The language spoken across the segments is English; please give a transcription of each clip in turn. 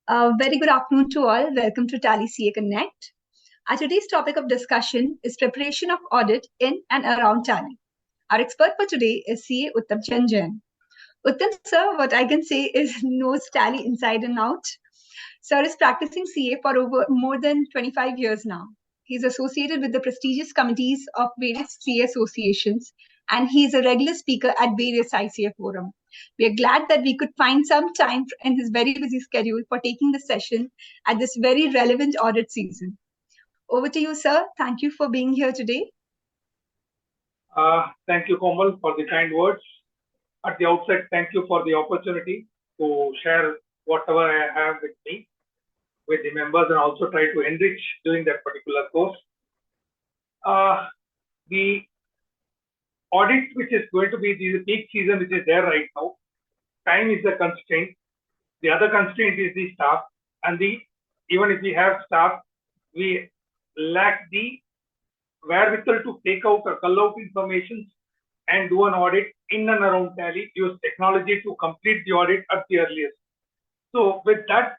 Very good afternoon to all. Welcome to Tally CA Connect. Today's topic of discussion is preparation of audit in and around Tally. Our expert for today is CA Uttamchand Jain. Uttam sir, what I can say is knows Tally inside and out. Sir is practicing CA for over more than 25 years now. He's associated with the prestigious committees of various CA associations, and he's a regular speaker at various ICA forum. We are glad that we could find some time in his very busy schedule for taking the session at this very relevant audit season. Over to you, sir. Thank you for being here today. Thank you, Komal, for the kind words. At the outset, thank you for the opportunity to share whatever I have with me, with the members, and also try to enrich during that particular course. The audit, which is going to be the peak season, which is there right now, time is the constraint. The other constraint is the staff, and even if we have staff, we lack the wherewithal to take out or cull out information and do an audit in and around Tally, use technology to complete the audit at the earliest. So with that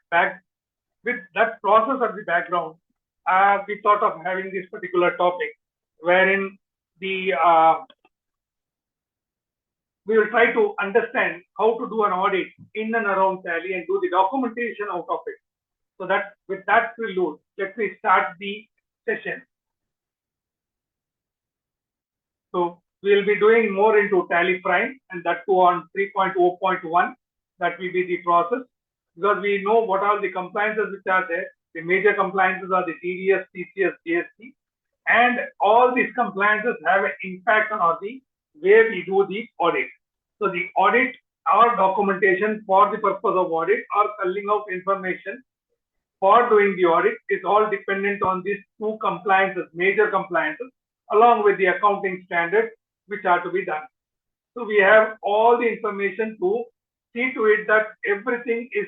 process at the background, we thought of having this particular topic, wherein we will try to understand how to do an audit in and around Tally and do the documentation out of it. So that with that prelude, let me start the session. So we will be doing more into TallyPrime, and that too on 3.0.1. That will be the process, because we know what are the compliances which are there. The major compliances are the TDS, TCS, GST, and all these compliances have an impact on the way we do the audit. So the audit, our documentation for the purpose of audit, or culling out information for doing the audit, is all dependent on these two compliances, major compliances, along with the accounting standards which are to be done. So we have all the information to see to it that everything is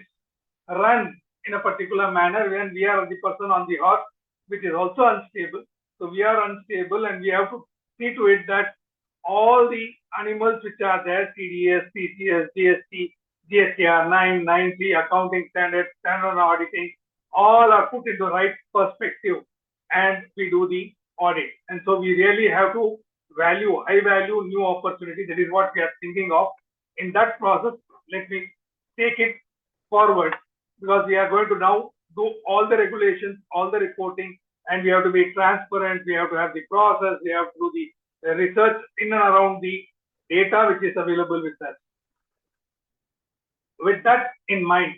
run in a particular manner when we are the person on the horse, which is also unstable. So we are unstable, and we have to see to it that all the animals which are there, CDS, TCS, GST, GSTR 9, 9C, accounting standards, standard auditing, all are put into right perspective, and we do the audit. And so we really have to value, high value new opportunity. That is what we are thinking of. In that process, let me take it forward, because we are going to now do all the regulations, all the reporting, and we have to be transparent. We have to have the process. We have to do the research in and around the data which is available with us. With that in mind,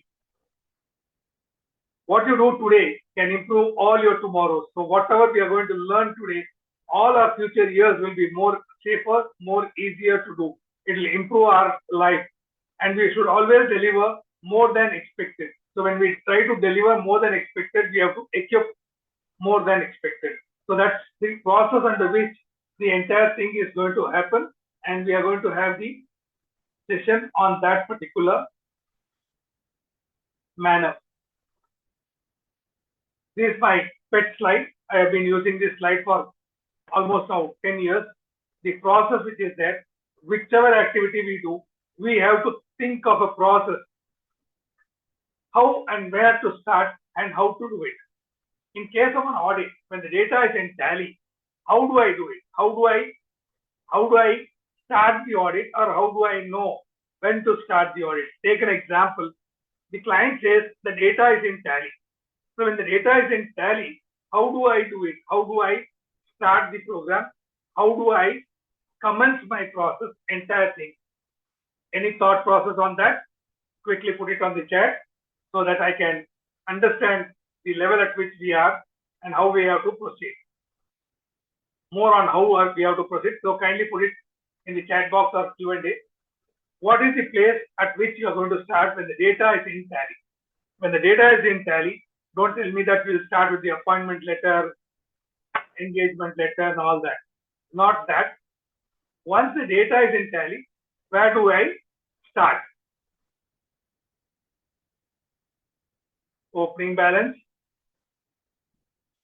what you do today can improve all your tomorrows. So whatever we are going to learn today, all our future years will be more safer, more easier to do. It will improve our life, and we should always deliver more than expected. So when we try to deliver more than expected, we have to equip more than expected. So that's the process under which the entire thing is going to happen, and we are going to have the session on that particular manner. This is my pet slide. I have been using this slide for almost now 10 years. The process which is there, whichever activity we do, we have to think of a process, how and where to start and how to do it. In case of an audit, when the data is in Tally, how do I do it? How do I start the audit, or how do I know when to start the audit? Take an example. The client says the data is in Tally. So when the data is in Tally, how do I do it? How do I start the program? How do I commence my process, entire thing? Any thought process on that? Quickly put it on the chat so that I can understand the level at which we are and how we have to proceed. More on how we have to proceed. So kindly put it in the chat box or Q&A. What is the place at which you are going to start when the data is in Tally? When the data is in Tally, don't tell me that we'll start with the appointment letter, engagement letter, and all that. Not that. Once the data is in Tally, where do I start? Opening balance.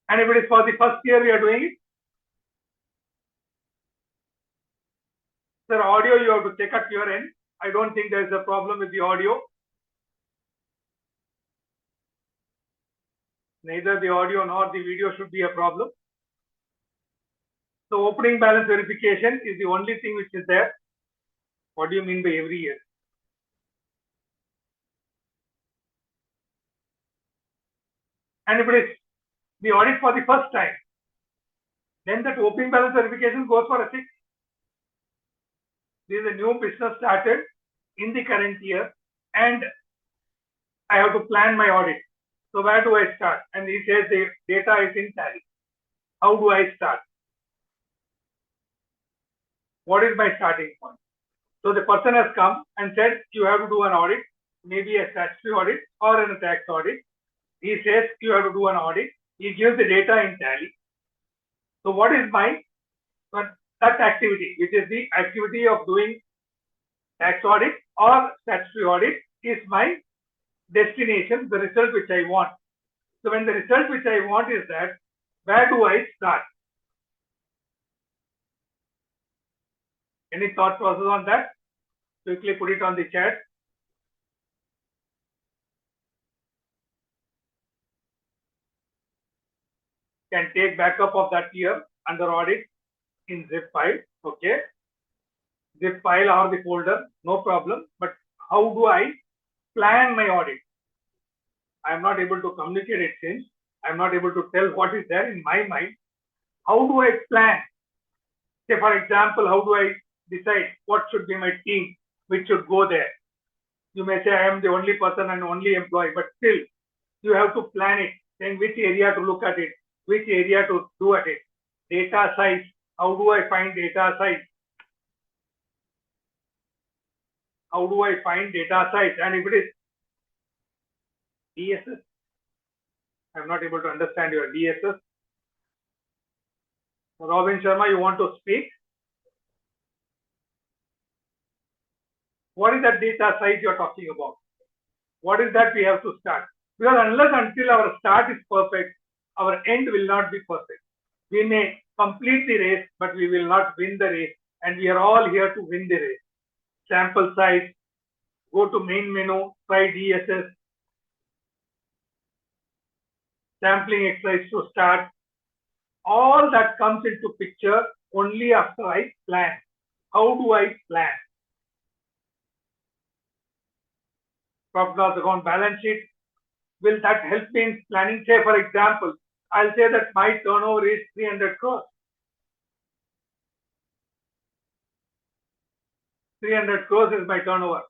And if it is for the first year we are doing it, sir, audio you have to check at your end. I don't think there is a problem with the audio. Neither the audio nor the video should be a problem. So opening balance verification is the only thing which is there. What do you mean by every year? And if it is the audit for the first time, then that opening balance verification goes for a 6. This is a new business started in the current year and I have to plan my audit. So where do I start? And he says the data is in Tally. How do I start? What is my starting point? So the person has come and said you have to do an audit, maybe a statutory audit or a tax audit. He says you have to do an audit. He gives the data in Tally. So what is my that activity, which is the activity of doing tax audit or statutory audit, is my destination, the result which I want. So when the result which I want is that, where do I start? Any thought process on that? Quickly put it on the chat. Can take backup of that year under audit in zip file. Okay. Zip file or the folder, no problem. But how do I plan my audit? I am not able to communicate it since I am not able to tell what is there in my mind. How do I plan? Say, for example, how do I decide what should be my team which should go there? You may say I am the only person and only employee, but still you have to plan it, then which area to look at it, which area to do at it. Data size, how do I find data size? How do I find data size? And if it is DSS, I am not able to understand your DSS. Robin Sharma, you want to speak? What is that data size you are talking about? What is that we have to start? Because unless until our start is perfect, our end will not be perfect. We may complete the race, but we will not win the race. And we are all here to win the race. Sample size, go to main menu, try DSS, sampling exercise to start. All that comes into picture only after I plan. How do I plan? Profit loss account balance sheet. Will that help me in planning? Say, for example, I'll say that my turnover is 300 crores. 300 crores is my turnover.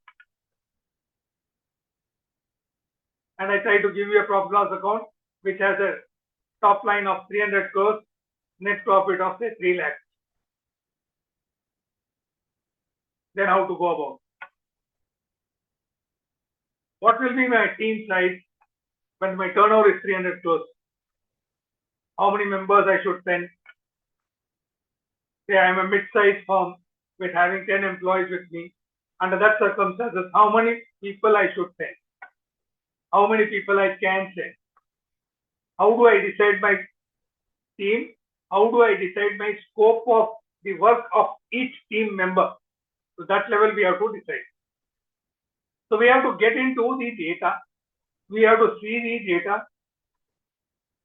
And I try to give you a profit loss account which has a top line of 300 crores, net profit of say 3 lakhs. Then how to go about? What will be my team size when my turnover is 300 crores? How many members I should send? Say I am a mid-sized firm with having 10 employees with me. Under that circumstances, how many people I should send? How many people I can send? How do I decide my team? How do I decide my scope of the work of each team member? So that level we have to decide. So we have to get into the data. We have to see the data.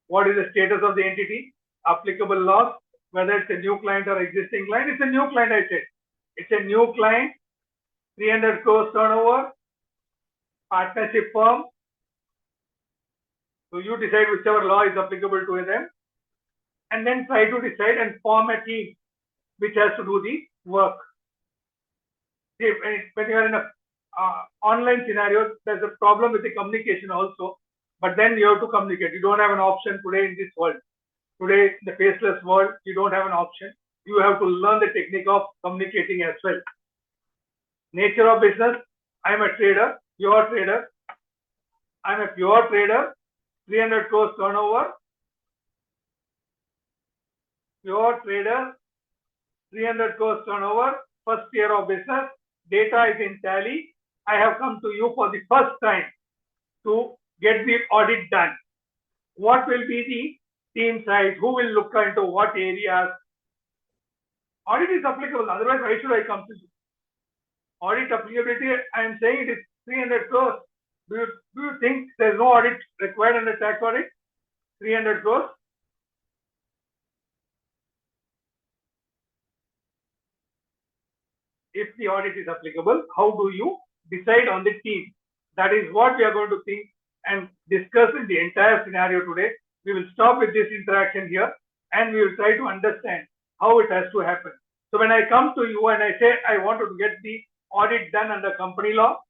What is the status of the entity? Applicable laws, whether it's a new client or existing client. It's a new client, I said. It's a new client, 300 crores turnover, partnership firm. So you decide whichever law is applicable to them and then try to decide and form a team which has to do the work. See, when you are in a online scenario, there's a problem with the communication also, but then you have to communicate. You don't have an option today in this world. Today, in the faceless world, you don't have an option. You have to learn the technique of communicating as well. Nature of business, I'm a trader, pure trader. I'm a pure trader, 300 crores turnover. Pure trader, 300 crores turnover, first year of business. Data is in Tally. I have come to you for the first time to get the audit done. What will be the team size? Who will look into what areas? Audit is applicable. Otherwise, why should I come to you? Audit applicability, I am saying it is 300 crores. Do you think there is no audit required under tax audit? 300 crores. If the audit is applicable, how do you decide on the team? That is what we are going to think and discuss in the entire scenario today. We will stop with this interaction here and we will try to understand how it has to happen. So when I come to you and I say I want to get the audit done under company law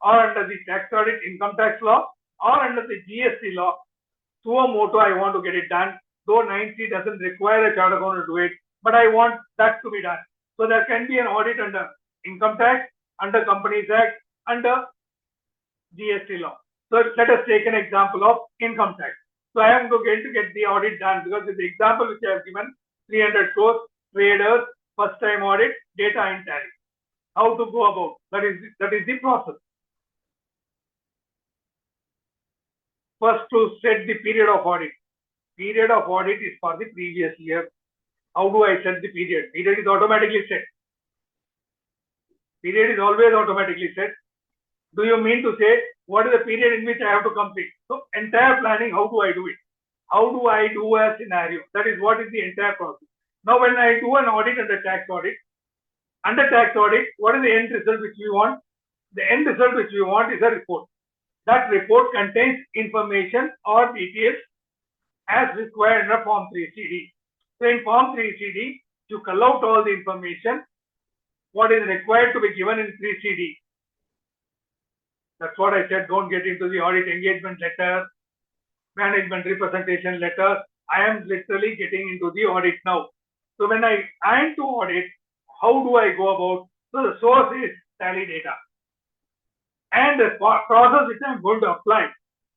or under the tax audit, income tax law or under the GST law, suo moto I want to get it done, though 90 doesn't require a chartered accountant to do it, but I want that to be done. So there can be an audit under income tax, under Companies Act, under GST law. So let us take an example of income tax. So I am going to get the audit done because in the example which I have given, 300 crores, traders, first time audit, data in Tally. How to go about? That is the process. First, to set the period of audit. Period of audit is for the previous year. How do I set the period? Period is automatically set. Period is always automatically set. Do you mean to say what is the period in which I have to complete? So entire planning, how do I do it? How do I do a scenario? That is what is the entire process. Now when I do an audit under tax audit, what is the end result which we want? The end result which we want is a report. That report contains information or details as required in a Form 3CD. So in Form 3CD, you call out all the information, what is required to be given in 3CD. That's what I said, don't get into the audit engagement letter, management representation letter. I am literally getting into the audit now. So when I am to audit, how do I go about? So the source is Tally data. And the process which I am going to apply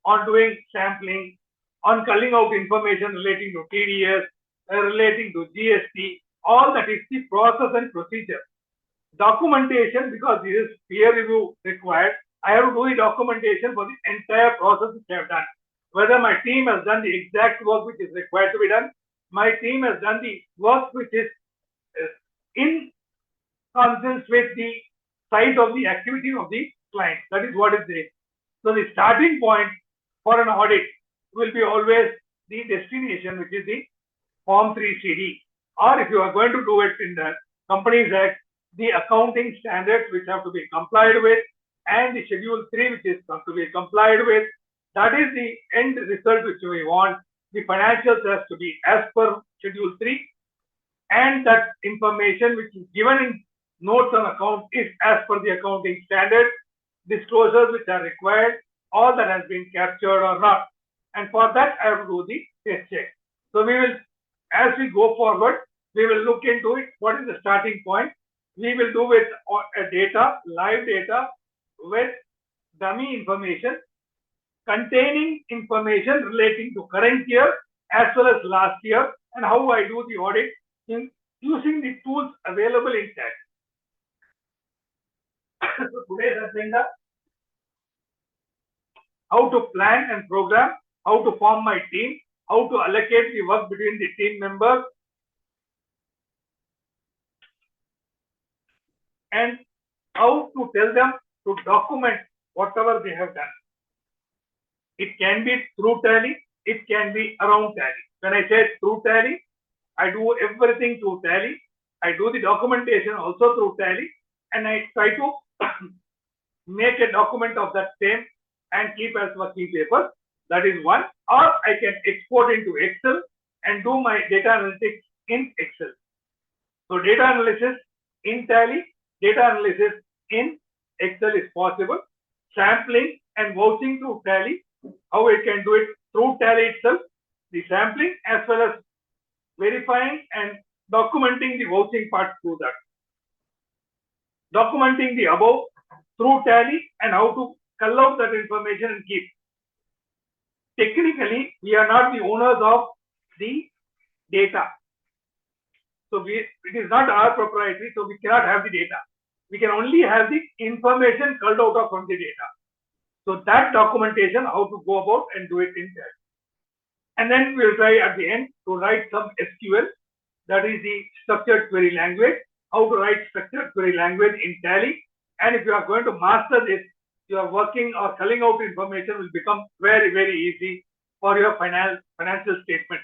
on doing sampling, on culling out information relating to TDS, relating to GST, all that is the process and procedure. Documentation, because this is peer review required, I have to do the documentation for the entire process which I have done. Whether my team has done the exact work which is required to be done, my team has done the work which is in consonance with the size of the activity of the client. That is what is there. So the starting point for an audit will be always the destination, which is the Form 3CD. Or if you are going to do it in the Companies Act, the accounting standards which have to be complied with, and the Schedule 3 which is to be complied with. That is the end result which we want. The financials has to be as per Schedule 3, and that information which is given in notes on account is as per the accounting standard. Disclosures which are required, all that has been captured or not. And for that, I have to do the test check. So we will, as we go forward, we will look into it. What is the starting point? We will do with data, live data, with dummy information, containing information relating to current year as well as last year, and how I do the audit using the tools available in tax. So today's agenda: how to plan and program, how to form my team, how to allocate the work between the team members, and how to tell them to document whatever they have done. It can be through Tally, it can be around Tally. When I say through Tally, I do everything through Tally. I do the documentation also through Tally, and I try to make a document of that same and keep as working paper. That is one. Or I can export into Excel and do my data analytics in Excel. So data analysis in Tally, data analysis in Excel is possible. Sampling and vouching through Tally, how I can do it through Tally itself, the sampling as well as verifying and documenting the vouching part through that. Documenting the above through Tally and how to cull out that information and keep. Technically, we are not the owners of the data. So it is not our proprietary, so we cannot have the data. We can only have the information culled out of from the data. So that documentation, how to go about and do it in Tally. And then we'll try at the end to write some SQL, that is the structured query language, how to write structured query language in Tally. And if you are going to master this, your working or culling out information will become very, very easy. for your financial statement.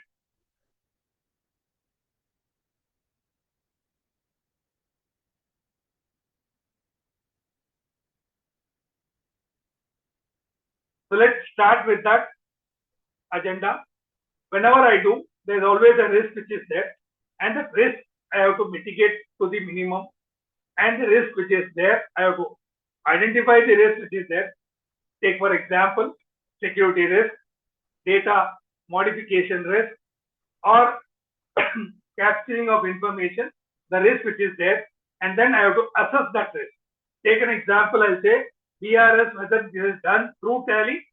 So let's start with that agenda. Whenever I do, there's always a risk which is there, and that risk I have to mitigate to the minimum, and the risk which is there, I have to identify the risk which is there. Take for example, security risk, data modification risk, or capturing of information, the risk which is there, and then I have to assess that risk. Take an example, I'll say BRS method is done through Tally,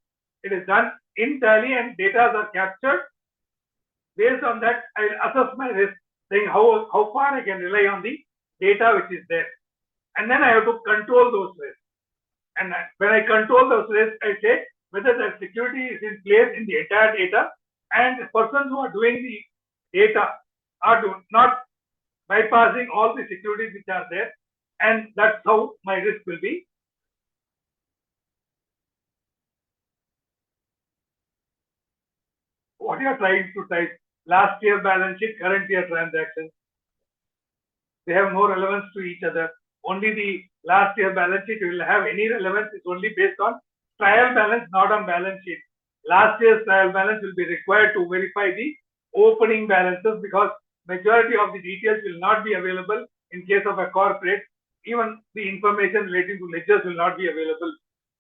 it is done in Tally, and data are captured. Based on that, I will assess my risk, saying how far I can rely on the data which is there, and then I have to control those risks. And when I control those risks, I say whether the security is in place in the entire data, and the persons who are doing the data are not bypassing all the securities which are there, and that's how my risk will be. What you are trying to type, last year balance sheet, current year transactions, they have no relevance to each other. Only the last year balance sheet will have any relevance is only based on trial balance, not on balance sheet. Last year's trial balance will be required to verify the opening balances, because majority of the details will not be available in case of a corporate. Even the information relating to ledgers will not be available.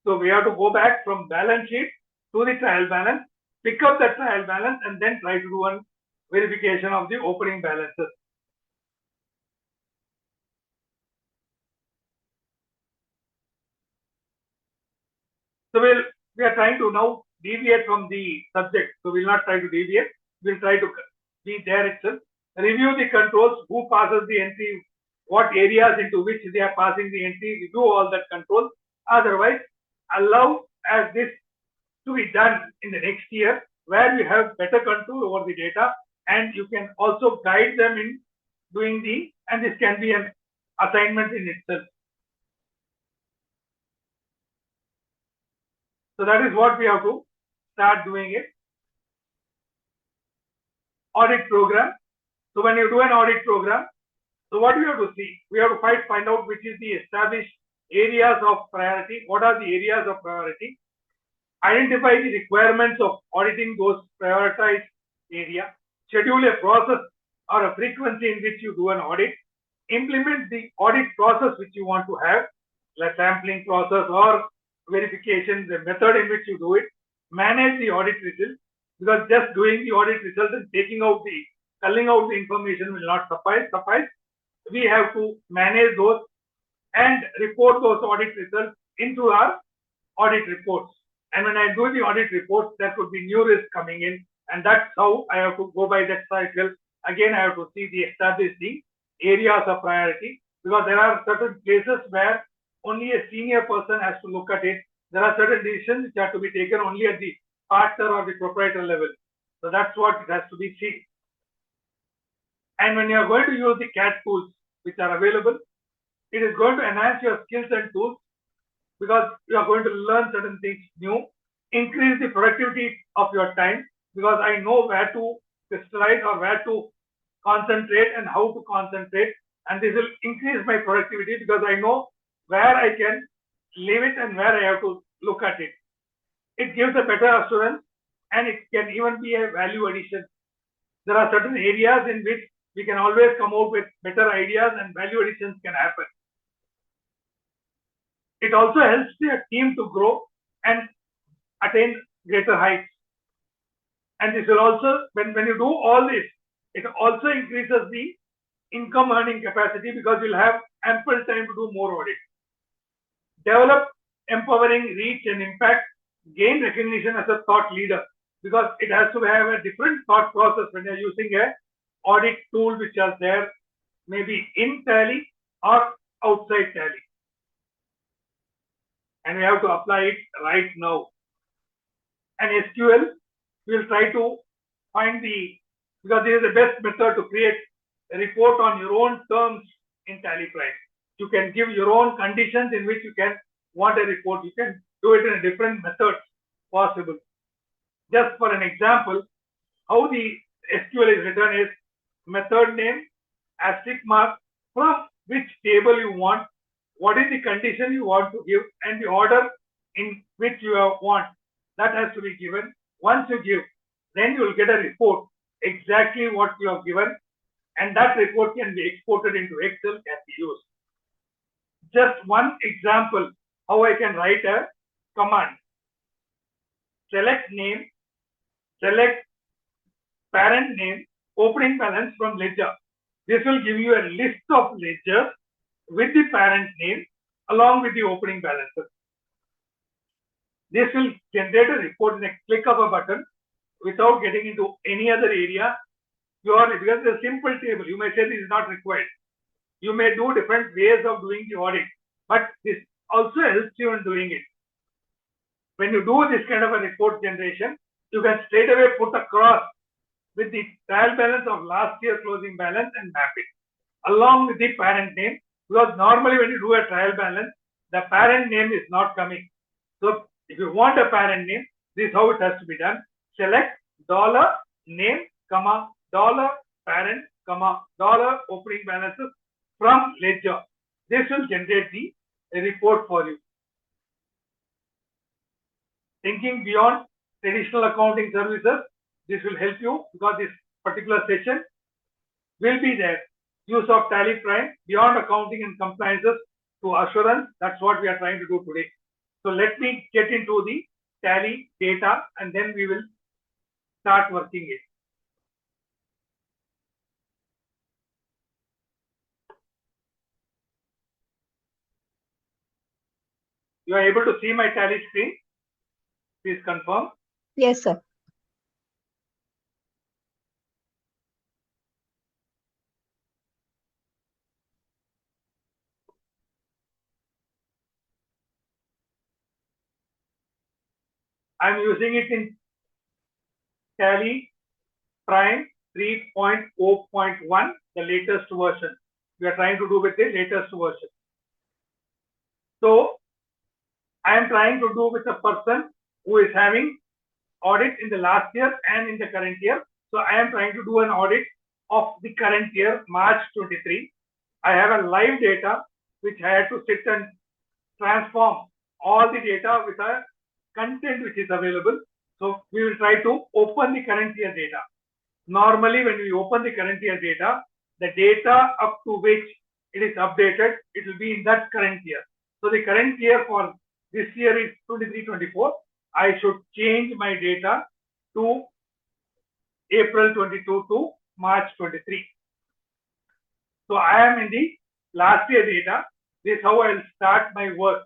So we have to go back from balance sheet to the trial balance, pick up the trial balance, and then try to do one verification of the opening balances. So we are trying to now deviate from the subject. So we'll not try to deviate. We'll try to be there itself. Review the controls, who passes the entry, what areas into which they are passing the entry, review all that control. Otherwise, allow as this to be done in the next year, where you have better control over the data, and you can also guide them in doing and this can be an assignment in itself. So that is what we have to start doing it. Audit program. So when you do an audit program, so what we have to see? We have to find out which is the established areas of priority. What are the areas of priority? Identify the requirements of auditing those prioritized area. Schedule a process or a frequency in which you do an audit. Implement the audit process which you want to have, like sampling process or verification, the method in which you do it. Manage the audit results, because just doing the audit results and culling out the information will not suffice. We have to manage those and report those audit results into our audit reports. And when I do the audit reports, there could be new risk coming in, and that's how I have to go by that cycle. Again, I have to see establish the areas of priority, because there are certain places where only a senior person has to look at it. There are certain decisions which have to be taken only at the partner or the proprietor level. So that's what it has to be seen. And when you are going to use the CAD tools which are available, it is going to enhance your skills and tools, because you are going to learn certain things new, increase the productivity of your time, because I know where to crystallize or where to concentrate and how to concentrate, and this will increase my productivity because I know where I can leave it and where I have to look at it. It gives a better assurance, and it can even be a value addition. There are certain areas in which we can always come out with better ideas and value additions can happen. It also helps the team to grow and attain greater heights. And this will also, when you do all this, it also increases the income earning capacity, because you'll have ample time to do more audit. Develop empowering reach and impact. Gain recognition as a thought leader, because it has to have a different thought process when you're using a audit tool which is there, maybe in Tally or outside Tally. And we have to apply it right now. And SQL, we'll try to find because this is the best method to create a report on your own terms in TallyPrime. You can give your own conditions in which you can want a report. You can do it in a different method possible. Just for an example, how the SQL is written is method name, asterisk mark, from which table you want, what is the condition you want to give, and the order in which you want. That has to be given. Once you give, then you will get a report exactly what you have given, and that report can be exported into Excel, can be used. Just one example how I can write a command. Select name, select parent name, opening balance from ledger. This will give you a list of ledgers with the parent name along with the opening balances. This will generate a report in a click of a button without getting into any other area. Purely because it's a simple table. You may say this is not required. You may do different ways of doing the audit, but this also helps you in doing it. When you do this kind of a report generation, you can straight away put across with the trial balance of last year closing balance and map it along with the parent name, because normally when you do a trial balance, the parent name is not coming. So if you want a parent name, this is how it has to be done. Select $name, $parent, opening balances from ledger. This will generate the report for you. Thinking beyond traditional accounting services, this will help you because this particular session will be there. Use of TallyPrime beyond accounting and compliances to assurance. That's what we are trying to do today. So let me get into the Tally data and then we will start working it. You are able to see my Tally screen? Please confirm. Yes, sir. I'm using it in TallyPrime 3.0.1, the latest version. We are trying to do with the latest version. So I am trying to do with a person who is having audit in the last year and in the current year. So I am trying to do an audit of the current year, March 23. I have a live data which I had to sit and transform all the data with a content which is available. So we will try to open the current year data. Normally when we open the current year data, the data up to which it is updated, it will be in that current year. So the current year for this year is 23-24. I should change my data to April 22 to March 23. So I am in the last year data. This is how I will start my work.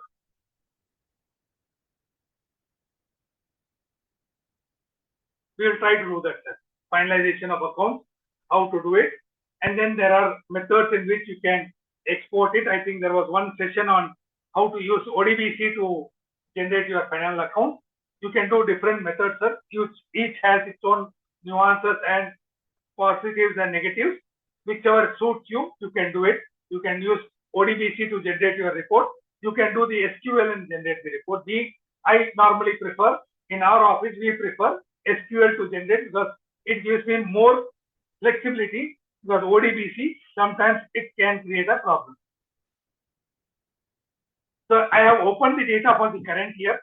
We will try to do that, sir. Finalization of accounts, how to do it. And then there are methods in which you can export it. I think there was one session on how to use ODBC to generate your final account. You can do different methods, sir. Each has its own nuances and positives and negatives. Whichever suits you, you can do it. You can use ODBC to generate your report. You can do the SQL and generate the report. I normally prefer, in our office, we prefer SQL to generate because it gives me more flexibility, because ODBC, sometimes it can create a problem. So I have opened the data for the current year.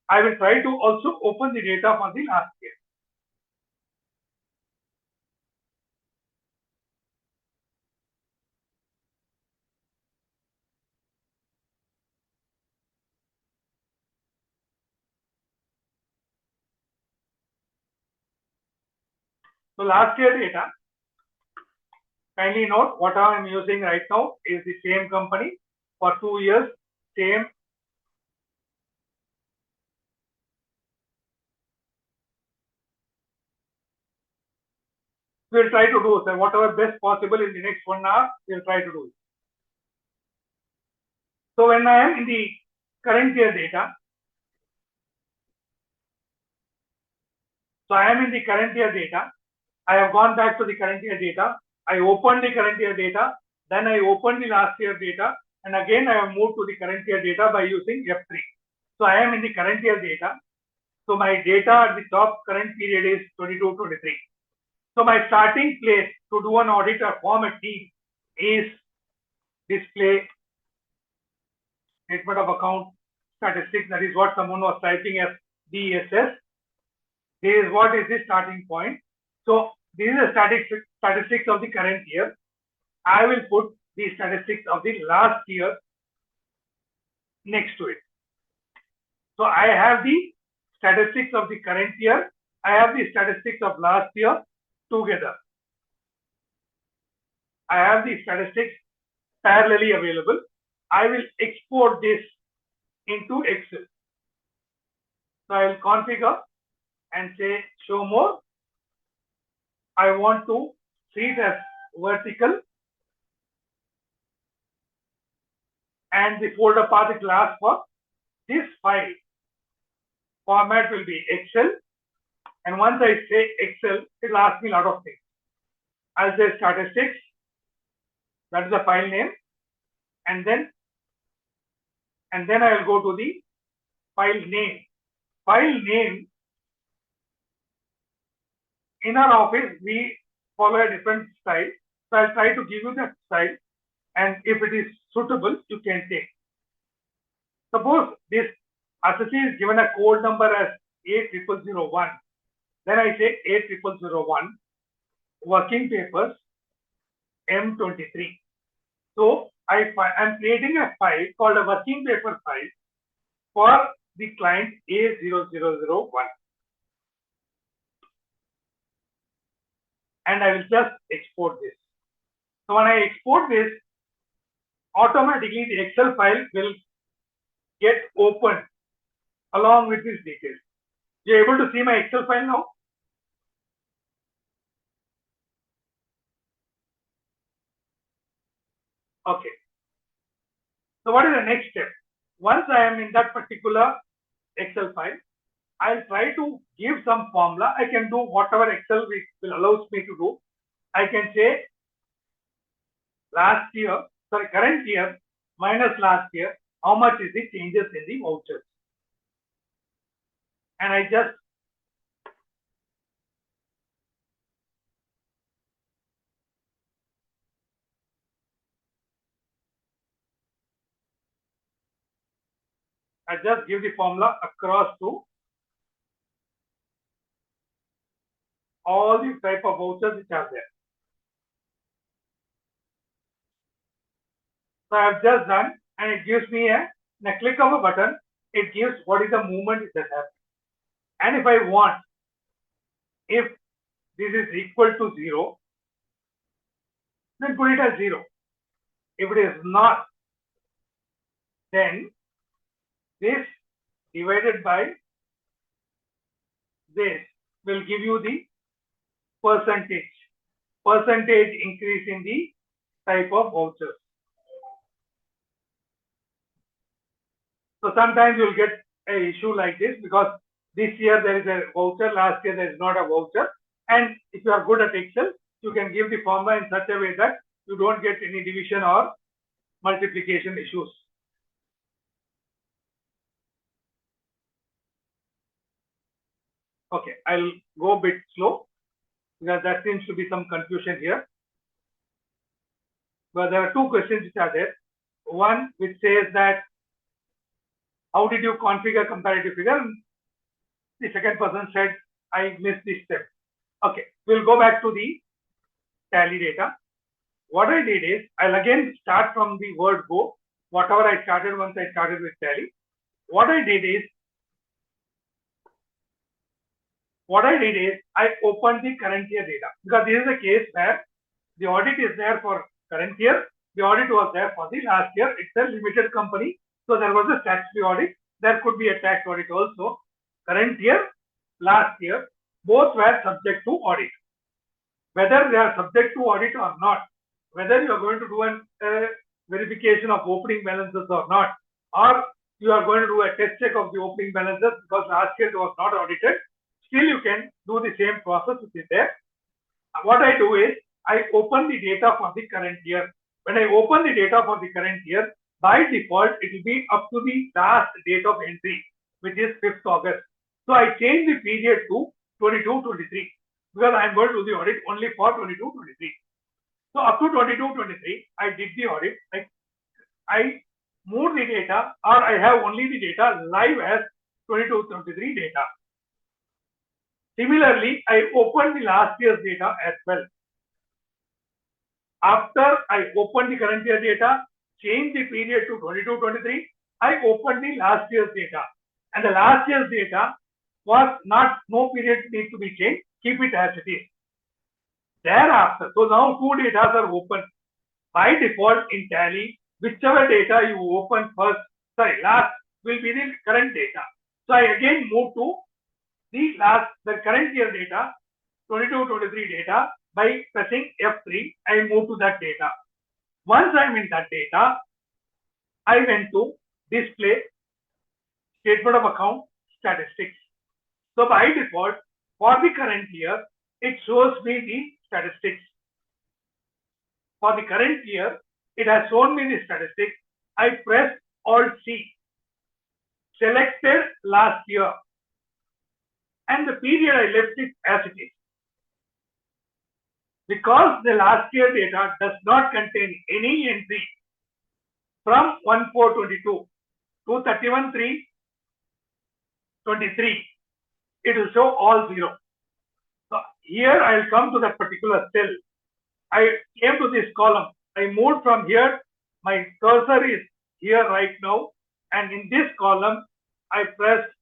I will try to also open the data for the last year. So last year data, kindly note what I am using right now is the same company for 2 years, same. We will try to do, sir, whatever best possible in the next 1 hour, we will try to do it. So when I am in the current year data, I have gone back to the current year data. I opened the current year data, then I opened the last year data, and again I have moved to the current year data by using F3. So I am in the current year data. So my data at the top current period is 22-23. So my starting place to do an audit or form a team is display statement of account statistics. That is what someone was typing as DSS. This is what is the starting point. So this is the statistics of the current year. I will put the statistics of the last year next to it. So I have the statistics of the current year. I have the statistics of last year together. I have the statistics parallelly available. I will export this into Excel. So I will configure and say show more. I want to see it as vertical, and the folder path it will ask for this file. Format will be Excel, and once I say Excel, it will ask me a lot of things. I'll say statistics, that is the file name, and then I will go to the file name. File name, in our office we follow a different style, so I'll try to give you that style, and if it is suitable, you can take. Suppose this assessee is given a code number as 8001. Then I say 8001 working papers M23. So I'm creating a file called a working paper file for the client A0001. And I will just export this. So when I export this, automatically the Excel file will get opened along with these details. You're able to see my Excel file now? Okay. So what is the next step? Once I am in that particular Excel file, I'll try to give some formula. I can do whatever Excel will allows me to do. I can say current year minus last year, how much is the changes in the vouchers? And I just give the formula across to all the type of vouchers which are there. So I have just done, and it gives me in a click of a button, it gives what is the movement that happens. And if I want, if this is equal to 0, then put it as 0. If it is not, then this divided by this will give you the percentage increase in the type of vouchers. So sometimes you'll get an issue like this because this year there is a voucher, last year there is not a voucher. And if you are good at Excel, you can give the formula in such a way that you don't get any division or multiplication issues. Okay, I'll go a bit slow because there seems to be some confusion here. But there are two questions which are there. One which says that how did you configure comparative figure? The second person said I missed this step. Okay, we'll go back to the tally data. What I did is I'll again start from the word go, whatever I started once I started with tally. What I did is I opened the current year data because this is a case where the audit is there for current year, the audit was there for the last year. It's a limited company, so there was a statutory audit. There could be a tax audit also. Current year, last year, both were subject to audit. Whether they are subject to audit or not, whether you are going to do a verification of opening balances or not, or you are going to do a test check of the opening balances because last year it was not audited, still you can do the same process which is there. What I do is I open the data for the current year. When I open the data for the current year, by default, it will be up to the last date of entry, which is 5th August. So I changed the period to 22-23 because I am going to do the audit only for 22-23. So up to 22-23, I did the audit. I moved the data, or I have only the data live as 22-23 data. Similarly, I opened the last year's data as well. After I opened the current year data, changed the period to 22-23, I opened the last year's data. And the last year's data was not, no period needs to be changed, keep it as it is. Thereafter, so now two data are open. By default in Tally, whichever data you open first, last will be the current data. So I again move to the current year data, 22-23 data. By pressing F3, I move to that data. Once I'm in that data, I went to display statement of account statistics. So by default, for the current year, it shows me the statistics. For the current year, it has shown me the statistics. I press Alt C, selected last year, and the period I left it as it is. Because the last year data does not contain any entry from 1/4/22 to 31/3/23, it will show all 0. So here I will come to that particular cell. I came to this column. I moved from here. My cursor is here right now. And in this column, I pressed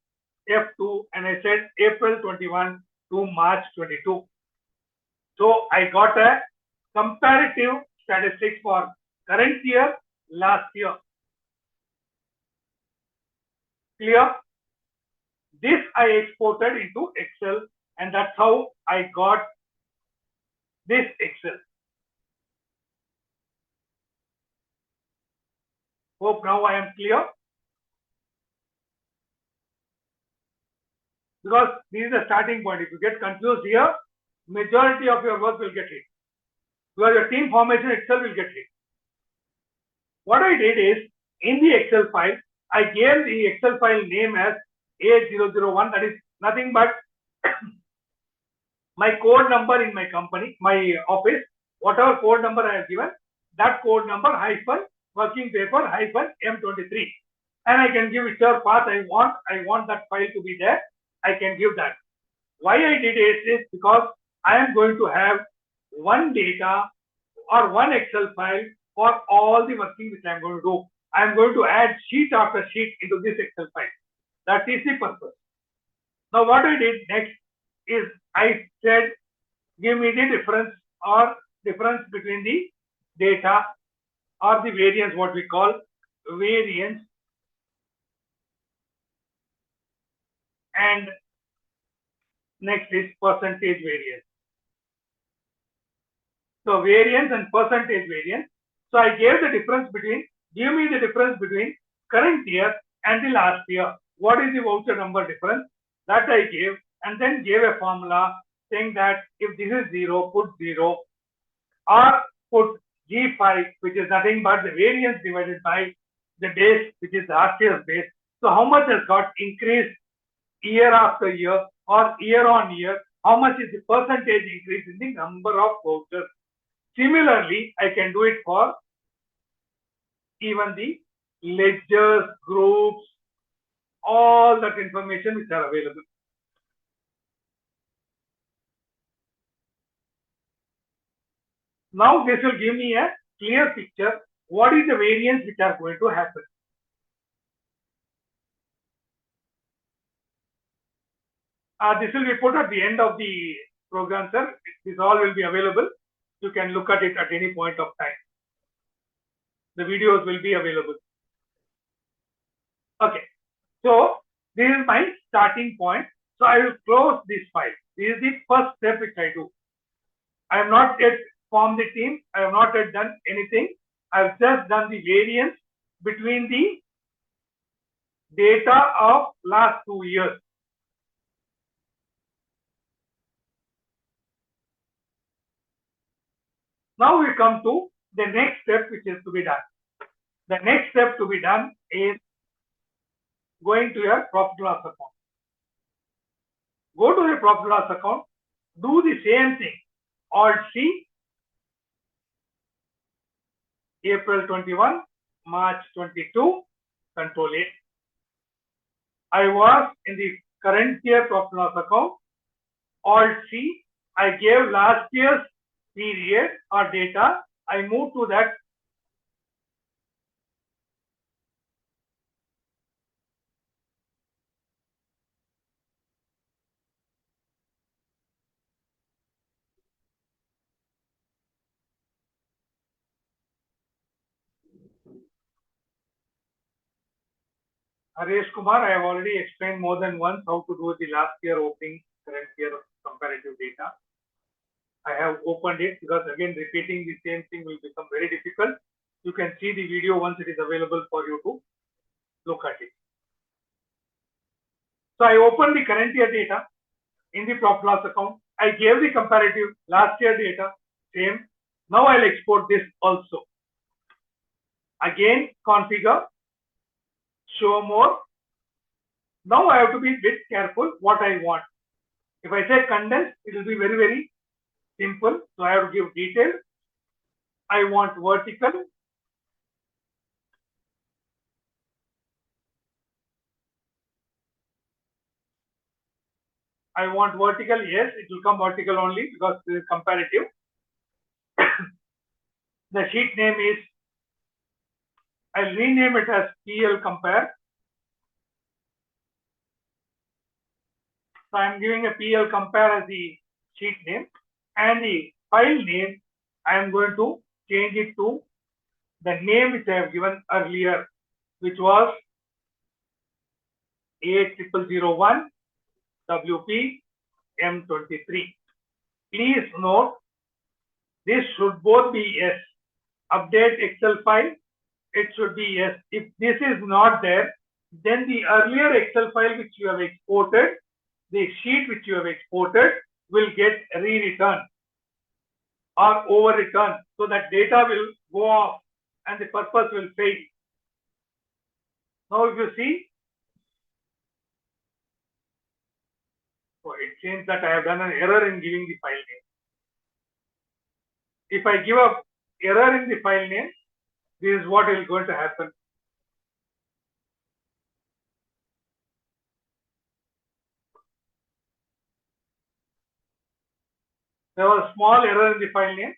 F2 and I said April 21 to March 22. So I got a comparative statistics for current year, last year. Clear? This I exported into Excel, and that's how I got this Excel. Hope now I am clear. Because this is the starting point. If you get confused here, majority of your work will get hit. Because your team formation itself will get hit. What I did is, in the Excel file, I gave the Excel file name as A001. That is nothing but my code number in my company, my office, whatever code number I have given, that code number hyphen working paper hyphen M23. And I can give whichever path I want that file to be there. I can give that. Why I did it is because I am going to have one data or one Excel file for all the working which I am going to do. I am going to add sheet after sheet into this Excel file. That is the purpose. Now what I did next is I said, give me the difference between the data or the variance, what we call variance, and next is percentage variance. So variance and percentage variance. So I gave the difference between, give me the difference between current year and the last year. What is the voucher number difference? That I gave, and then gave a formula saying that if this is 0, put 0, or put G5, which is nothing but the variance divided by the base, which is last year's base. So how much has got increased year after year or year on year? How much is the percentage increase in the number of vouchers? Similarly, I can do it for even the ledgers, groups, all that information which are available. Now this will give me a clear picture. What is the variance which are going to happen? This will be put at the end of the program, sir. This all will be available. You can look at it at any point of time. The videos will be available. Okay. So this is my starting point. So I will close this file. This is the first step which I do. I have not yet formed the team. I have not yet done anything. I have just done the variance between the data of last 2 years. Now we come to the next step which is to be done. The next step to be done is going to your profit and loss account. go to the profit loss account, do the same thing. Alt C, April 21, March 22, Control A. I was in the current year profit loss account. Alt C, I gave last year's period or data. I moved to that. Harish Kumar, I have already explained more than once how to do the last year opening, current year comparative data. I have opened it because again repeating the same thing will become very difficult. You can see the video once it is available for you to look at it. So I opened the current year data in the profit loss account. I gave the comparative last year data, same. Now I'll export this also. Again, configure, show more. Now I have to be a bit careful what I want. If I say condense, it will be very, very simple. So I have to give detail. I want vertical. I want vertical, yes, it will come vertical only because this is comparative. The sheet name is, I'll rename it as PL compare. So I'm giving a PL compare as the sheet name, and the file name, I am going to change it to the name which I have given earlier, which was A0001 WP M23. Please note, this should both be yes. Update Excel file, it should be yes. If this is not there, then the earlier Excel file which you have exported, the sheet which you have exported will get re-returned or over-returned. So that data will go off and the purpose will fail. Now if you see, so it seems that I have done an error in giving the file name. If I give a error in the file name, this is what is going to happen. There was a small error in the file name.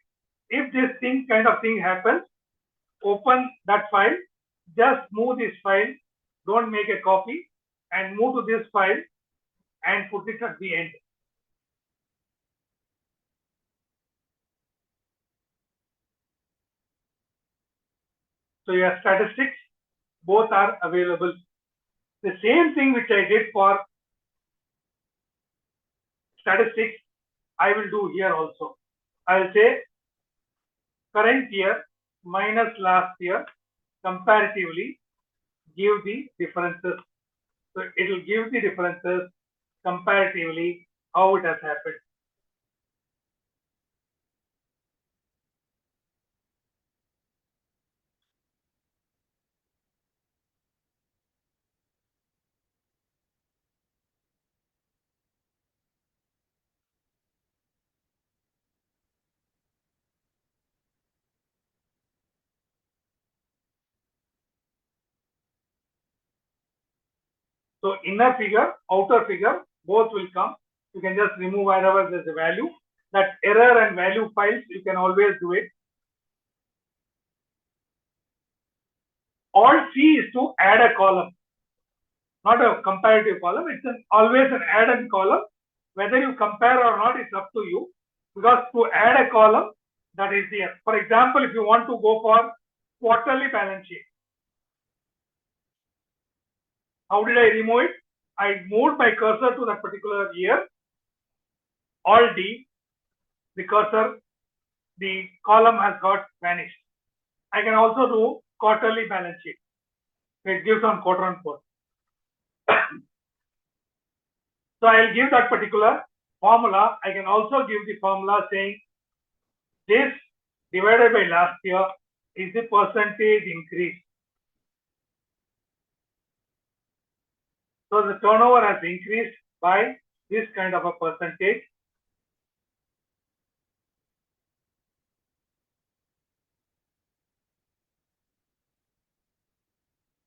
If this kind of thing happens, open that file, just move this file, don't make a copy, and move to this file and put it at the end. So your statistics, both are available. The same thing which I did for statistics, I will do here also. I will say current year minus last year, comparatively, give the differences. So it will give the differences comparatively how it has happened. So inner figure, outer figure, both will come. You can just remove wherever there's a value. That error and value files, you can always do it. Alt C is to add a column, not a comparative column. It's always an add-in column. Whether you compare or not, it's up to you. Because to add a column, that is there. For example, if you want to go for quarterly balance sheet, how did I remove it? I moved my cursor to that particular year. Alt D, the cursor, the column has got vanished. I can also do quarterly balance sheet. It gives on quarter on quarter. So I'll give that particular formula. I can also give the formula saying this divided by last year is the percentage increase. So the turnover has increased by this kind of a percentage.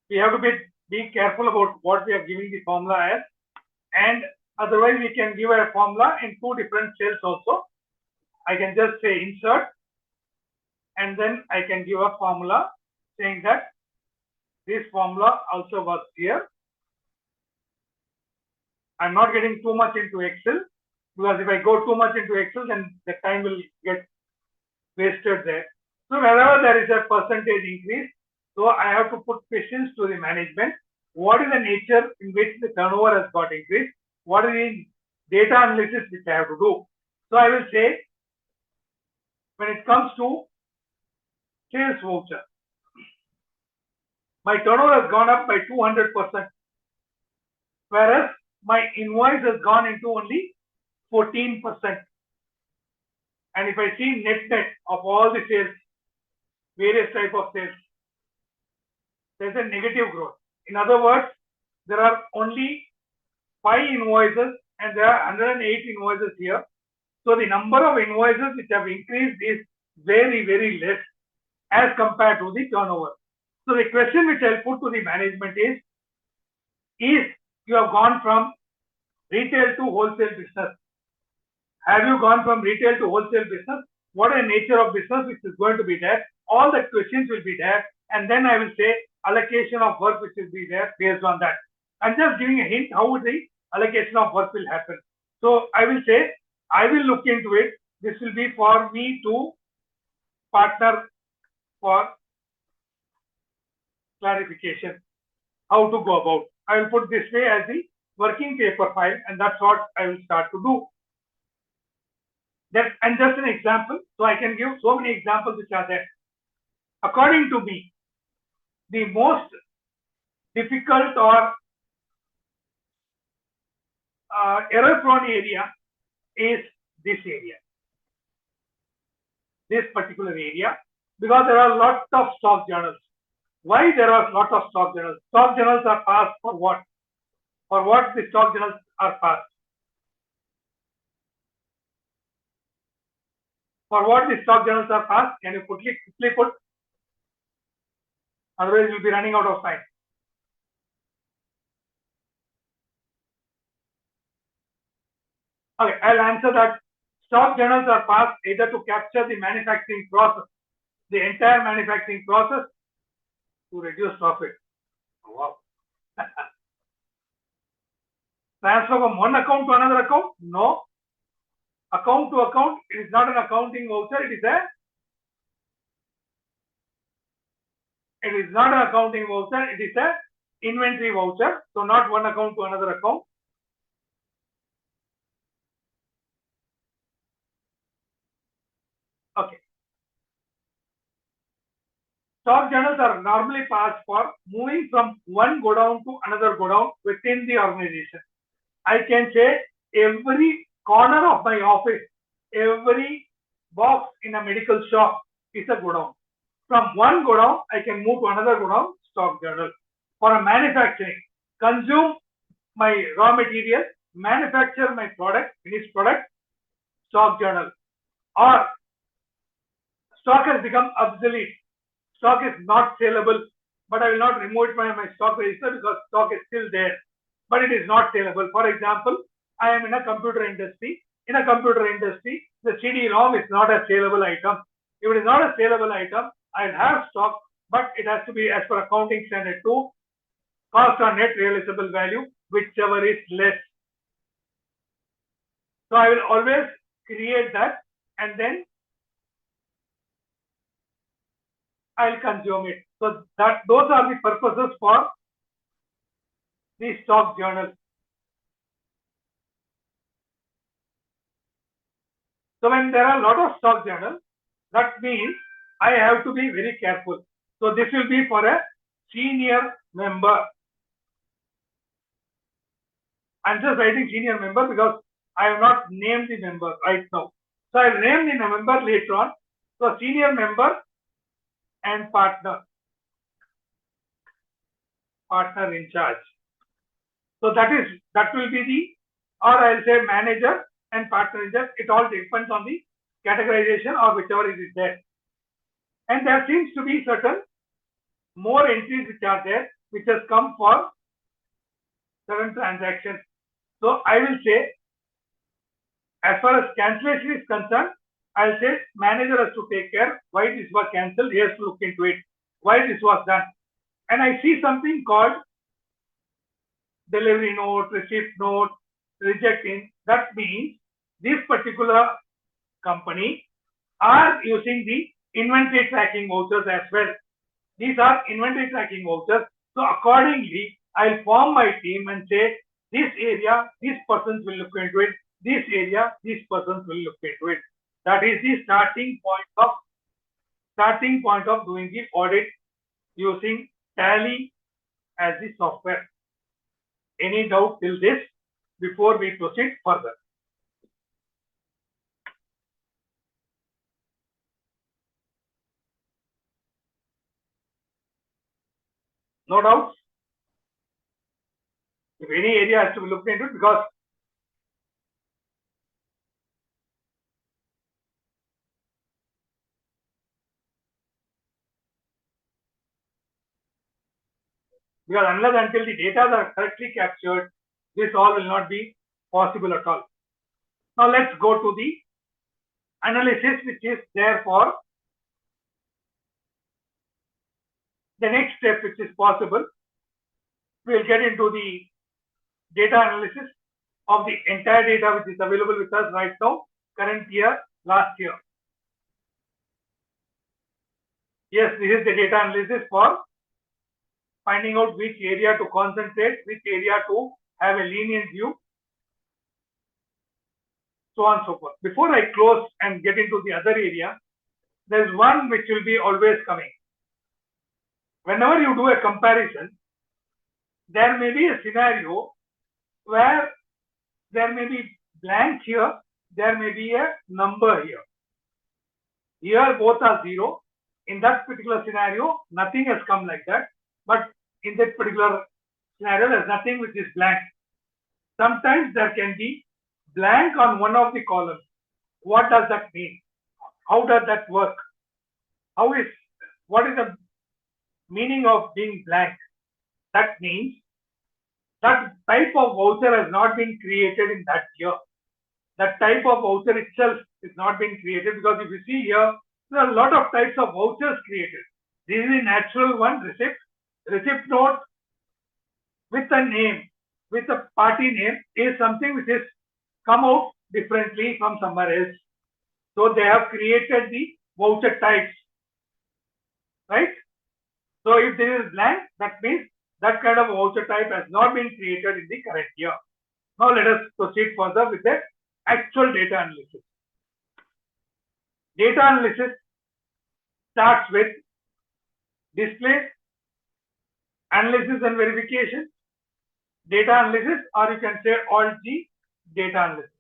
We have to be careful about what we are giving the formula as, and otherwise we can give a formula in two different cells also. I can just say insert, and then I can give a formula saying that this formula also works here. I'm not getting too much into Excel, because if I go too much into Excel, then the time will get wasted there. So wherever there is a percentage increase, so I have to put questions to the management. What is the nature in which the turnover has got increased? What is the data analysis which I have to do? So I will say, when it comes to sales voucher, my turnover has gone up by 200%, whereas my invoice has gone into only 14%. And if I see net of all the sales, various type of sales, there's a negative growth. In other words, there are only 5 invoices and there are 108 invoices here. So the number of invoices which have increased is very, very less as compared to the turnover. So the question which I'll put to the management is you have gone from retail to wholesale business? Have you gone from retail to wholesale business? What is the nature of business which is going to be there? All the questions will be there, and then I will say allocation of work which will be there based on that. I'm just giving a hint how the allocation of work will happen. So I will say I will look into it. This will be for me to partner for clarification how to go about. I will put this way as the working paper file, and that's what I will start to do. And just an example, so I can give so many examples which are there. According to me, the most difficult or error-prone area is this area, this particular area, because there are lots of stock journals. Why there are lots of stock journals? Stock journals are passed for what? For what the stock journals are passed? For what the stock journals are passed? Can you quickly put? Otherwise, you'll be running out of time. Okay, I'll answer that. Stock journals are passed either to capture the manufacturing process, the entire manufacturing process, to reduce profit. Oh, wow. Transfer from one account to another account? No. Account to account, it is not an accounting voucher, it is not an accounting voucher, it is a inventory voucher. So not one account to another account. Okay. Stock journals are normally passed for moving from one godown to another godown within the organization. I can say every corner of my office, every box in a medical shop is a godown. From one godown, I can move to another godown, stock journal. For a manufacturing, consume my raw material, manufacture my product, finished product, stock journal. Or stock has become obsolete. Stock is not saleable, but I will not remove it from my stock register because stock is still there, but it is not saleable. For example, I am in a computer industry. In a computer industry, the CD-ROM is not a saleable item. If it is not a saleable item, I'll have stock, but it has to be as per accounting standard 2, cost on net realizable value, whichever is less. So I will always create that, and then I'll consume it. So those are the purposes for the stock journal. So when there are a lot of stock journals, that means I have to be very careful. So this will be for a senior member. I'm just writing senior member because I have not named the member right now. So I'll name the member later on. So senior member and partner in charge. So that will be or I'll say manager and part manager. It all depends on the categorization or whichever it is there. And there seems to be certain more entries which are there, which has come for certain transactions. So I will say, as far as cancellation is concerned, I'll say manager has to take care why this was cancelled. He has to look into it, why this was done. And I see something called delivery note, receipt note, rejecting. That means this particular company are using the inventory tracking vouchers as well. These are inventory tracking vouchers. So accordingly, I'll form my team and say, this area, these persons will look into it. This area, these persons will look into it. That is the starting point of doing the audit using Tally as the software. Any doubt till this before we proceed further? No doubts? If any area has to be looked into, because unless until the data are correctly captured, this all will not be possible at all. Now let's go to the analysis which is there for the next step which is possible. We'll get into the data analysis of the entire data which is available with us right now, current year, last year. Yes, this is the data analysis for finding out which area to concentrate, which area to have a lenient view, so on and so forth. Before I close and get into the other area, there's one which will be always coming. Whenever you do a comparison, there may be a scenario where there may be blank here, there may be a number here. Here both are 0. In that particular scenario, nothing has come like that. But in that particular scenario, there's nothing which is blank. Sometimes there can be blank on one of the columns. What does that mean? How does that work? What is the meaning of being blank? That means that type of voucher has not been created in that year. That type of voucher itself is not been created, because if you see here, there are a lot of types of vouchers created. This is the natural one, receipt note with a name, with a party name, is something which is come out differently from somewhere else. So they have created the voucher types, right? So if there is blank, that means that kind of voucher type has not been created in the current year. Now let us proceed further with the actual data analysis. Data analysis starts with display, analysis and verification, data analysis, or you can say Alt-G, data analysis.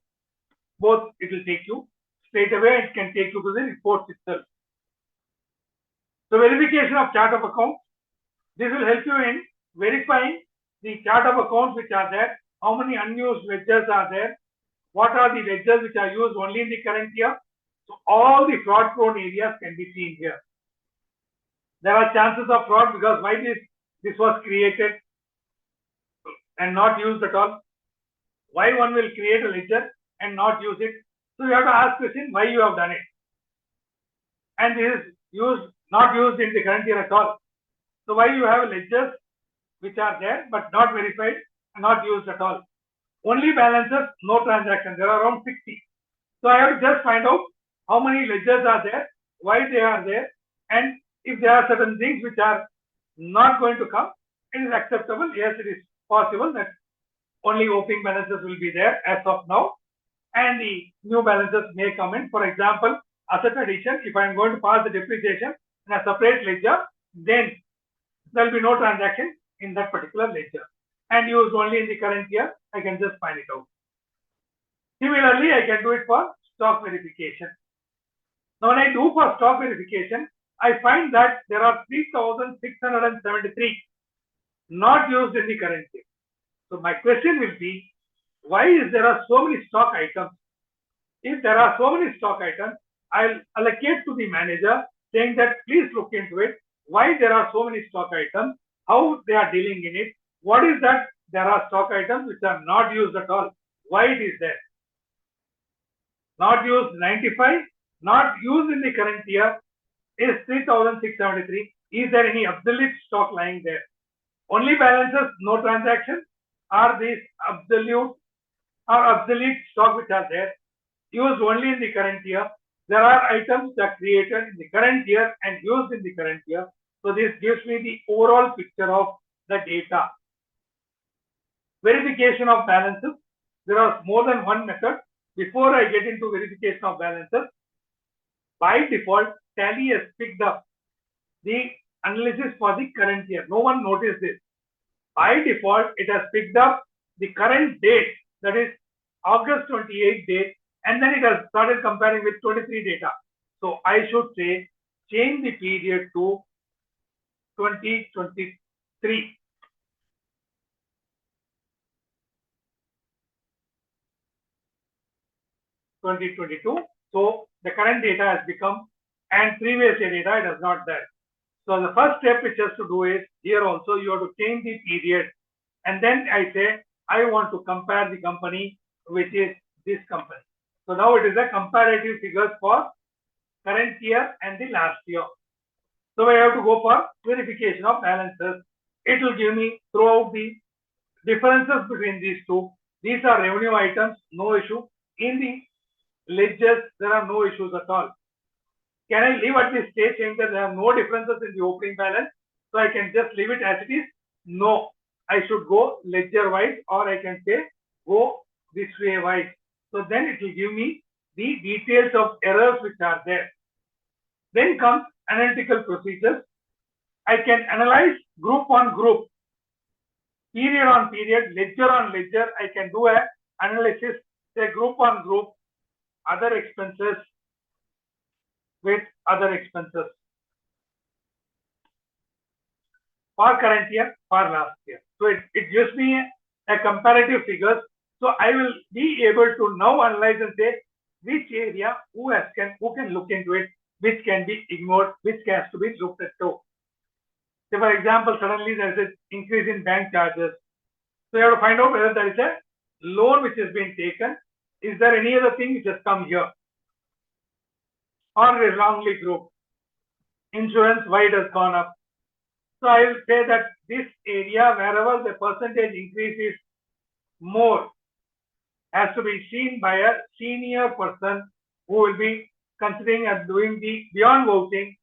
Both it will take you straight away. It can take you to the reports itself. So verification of chart of accounts. This will help you in verifying the chart of accounts which are there, how many unused ledgers are there, what are the ledgers which are used only in the current year. So all the fraud prone areas can be seen here. There are chances of fraud, because why this was created and not used at all. Why one will create a ledger and not use it? So you have to ask question why you have done it. And this is not used in the current year at all. So why you have ledgers which are there but not verified and not used at all? Only balances, no transactions. There are around 60. So I have to just find out how many ledgers are there, why they are there, and if there are certain things which are not going to come, it is acceptable. Yes, it is possible that only opening balances will be there as of now, and the new balances may come in. For example, asset addition, if I am going to pass the depreciation in a separate ledger, then there will be no transaction in that particular ledger, and used only in the current year. I can just find it out. Similarly, I can do it for stock verification. Now, when I do for stock verification, I find that there are 3,673 not used in the current year. So my question will be, why is there are so many stock items? If there are so many stock items, I'll allocate to the manager saying that please look into it. Why there are so many stock items? How they are dealing in it? What is that? There are stock items which are not used at all. Why it is there? Not used 95, not used in the current year is 3,673. Is there any obsolete stock lying there? Only balances, no transaction. Are these absolute or obsolete stock which are there? Used only in the current year. There are items that are created in the current year and used in the current year. So this gives me the overall picture of the data. Verification of balances. There are more than one method. Before I get into verification of balances, by default, Tally has picked up the analysis for the current year. No one noticed this. By default, it has picked up the current date, that is August 28 date, and then it has started comparing with 23 data. So I should say change the period to 2023. So the current data has become, and previous year data it is not there. So the first step which has to do is here also you have to change the period, and then I say I want to compare the company which is this company. So now it is a comparative figures for current year and the last year. So I have to go for verification of balances. It will give me throughout the differences between these two. These are revenue items, no issue. In the ledgers, there are no issues at all. Can I leave at this stage saying that there are no differences in the opening balance? So I can just leave it as it is? No. I should go ledger wise, or I can say go this way wise. So then it will give me the details of errors which are there. Then comes analytical procedures. I can analyze group on group, period on period, ledger on ledger. I can do an analysis, say group on group, other expenses with other expenses for current year, for last year. So it gives me a comparative figures. So I will be able to now analyze and say which area, who can look into it, which can be ignored, which has to be looked at too. So for example, suddenly there is an increase in bank charges. So you have to find out whether there is a loan which has been taken. Is there any other thing which has come here? Or is wrongly grouped? Insurance, why it has gone up? So I will say that this area, wherever the percentage increase is more, has to be seen by a senior person who will be considering and doing the beyond vouching,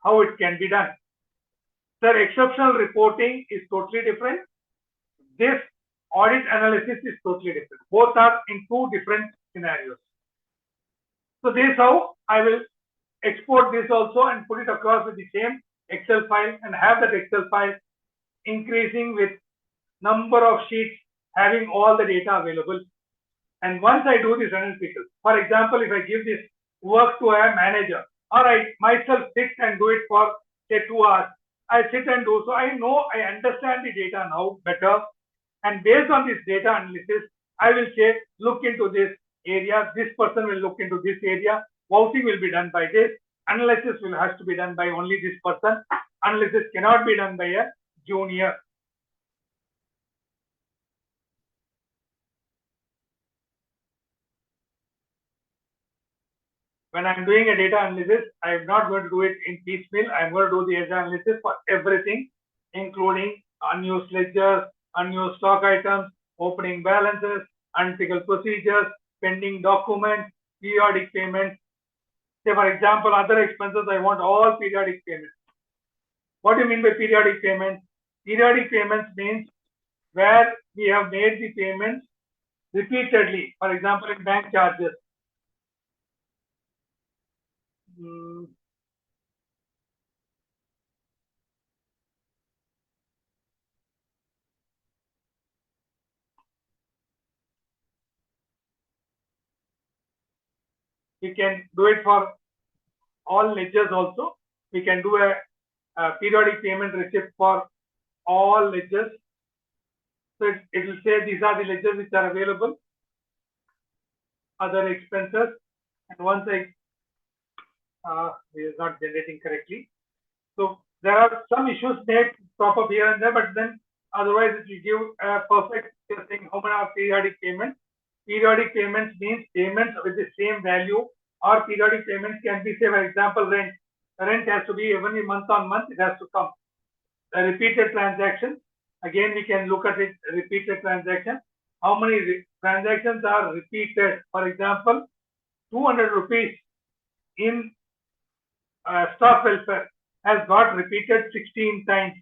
how it can be done. Sir, exceptional reporting is totally different. This audit analysis is totally different. Both are in two different scenarios. So this is how I will export this also and put it across with the same Excel file, and have that Excel file increasing with number of sheets having all the data available. And once I do this analytical, for example, if I give this work to a manager, or I myself sit and do it for say 2 hours, I sit and do, so I know, I understand the data now better, and based on this data analysis, I will say look into this area, this person will look into this area, vouching will be done by this, analysis has to be done by only this person, analysis cannot be done by a junior. When I'm doing a data analysis, I'm not going to do it in piecemeal. I'm going to do the data analysis for everything, including unused ledgers, unused stock items, opening balances, analytical procedures, pending documents, periodic payments. Say, for example, other expenses, I want all periodic payments. What do you mean by periodic payments? Periodic payments means where we have made the payments repeatedly. For example, in bank charges. We can do it for all ledgers also. We can do a periodic payment receipt for all ledgers. So it will say these are the ledgers which are available, other expenses, and once it is not generating correctly. So there are some issues may pop up here and there, but then otherwise it will give a perfect thing. How many are periodic payments? Periodic payments means payments with the same value, or periodic payments can be, say, for example, rent. The rent has to be every month on month, it has to come. A repeated transaction, again we can look at it, repeated transaction. How many transactions are repeated? For example, 200 rupees in staff welfare has got repeated 16 times.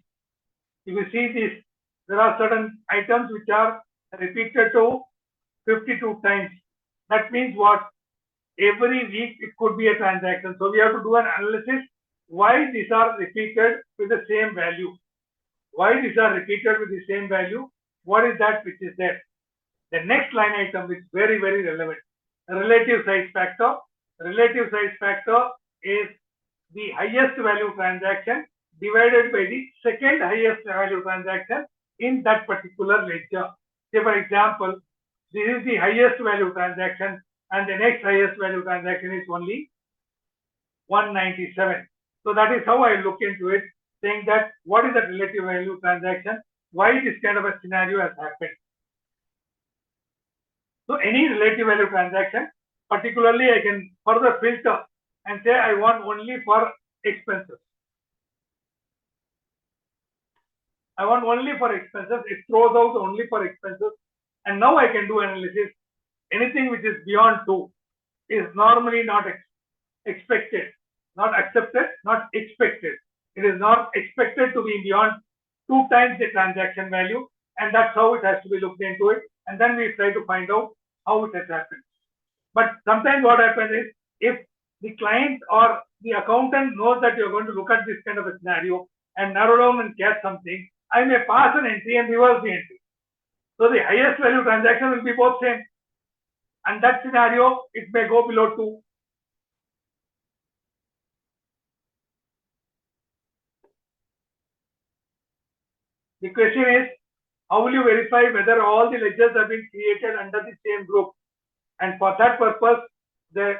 If you see this, there are certain items which are repeated to 52 times. That means what? Every week it could be a transaction. So we have to do an analysis why these are repeated with the same value. Why these are repeated with the same value? What is that which is there? The next line item is very, very relevant. The relative size factor. The relative size factor is the highest value transaction divided by the second highest value transaction in that particular ledger. Say, for example, this is the highest value transaction and the next highest value transaction is only 197. So that is how I look into it, saying that what is the relative value transaction, why this kind of a scenario has happened. So any relative value transaction, particularly I can further filter and say I want only for expenses. I want only for expenses. It throws out only for expenses. And now I can do analysis. Anything which is beyond 2 is normally not expected, not accepted, not expected. It is not expected to be beyond 2 times the transaction value. And that's how it has to be looked into it. And then we try to find out how it has happened. But sometimes what happens is, if the client or the accountant knows that you're going to look at this kind of a scenario and narrow down and catch something, I may pass an entry and reverse the entry. So the highest value transaction will be both same. And that scenario, it may go below 2. The question is, how will you verify whether all the ledgers have been created under the same group? And for that purpose, the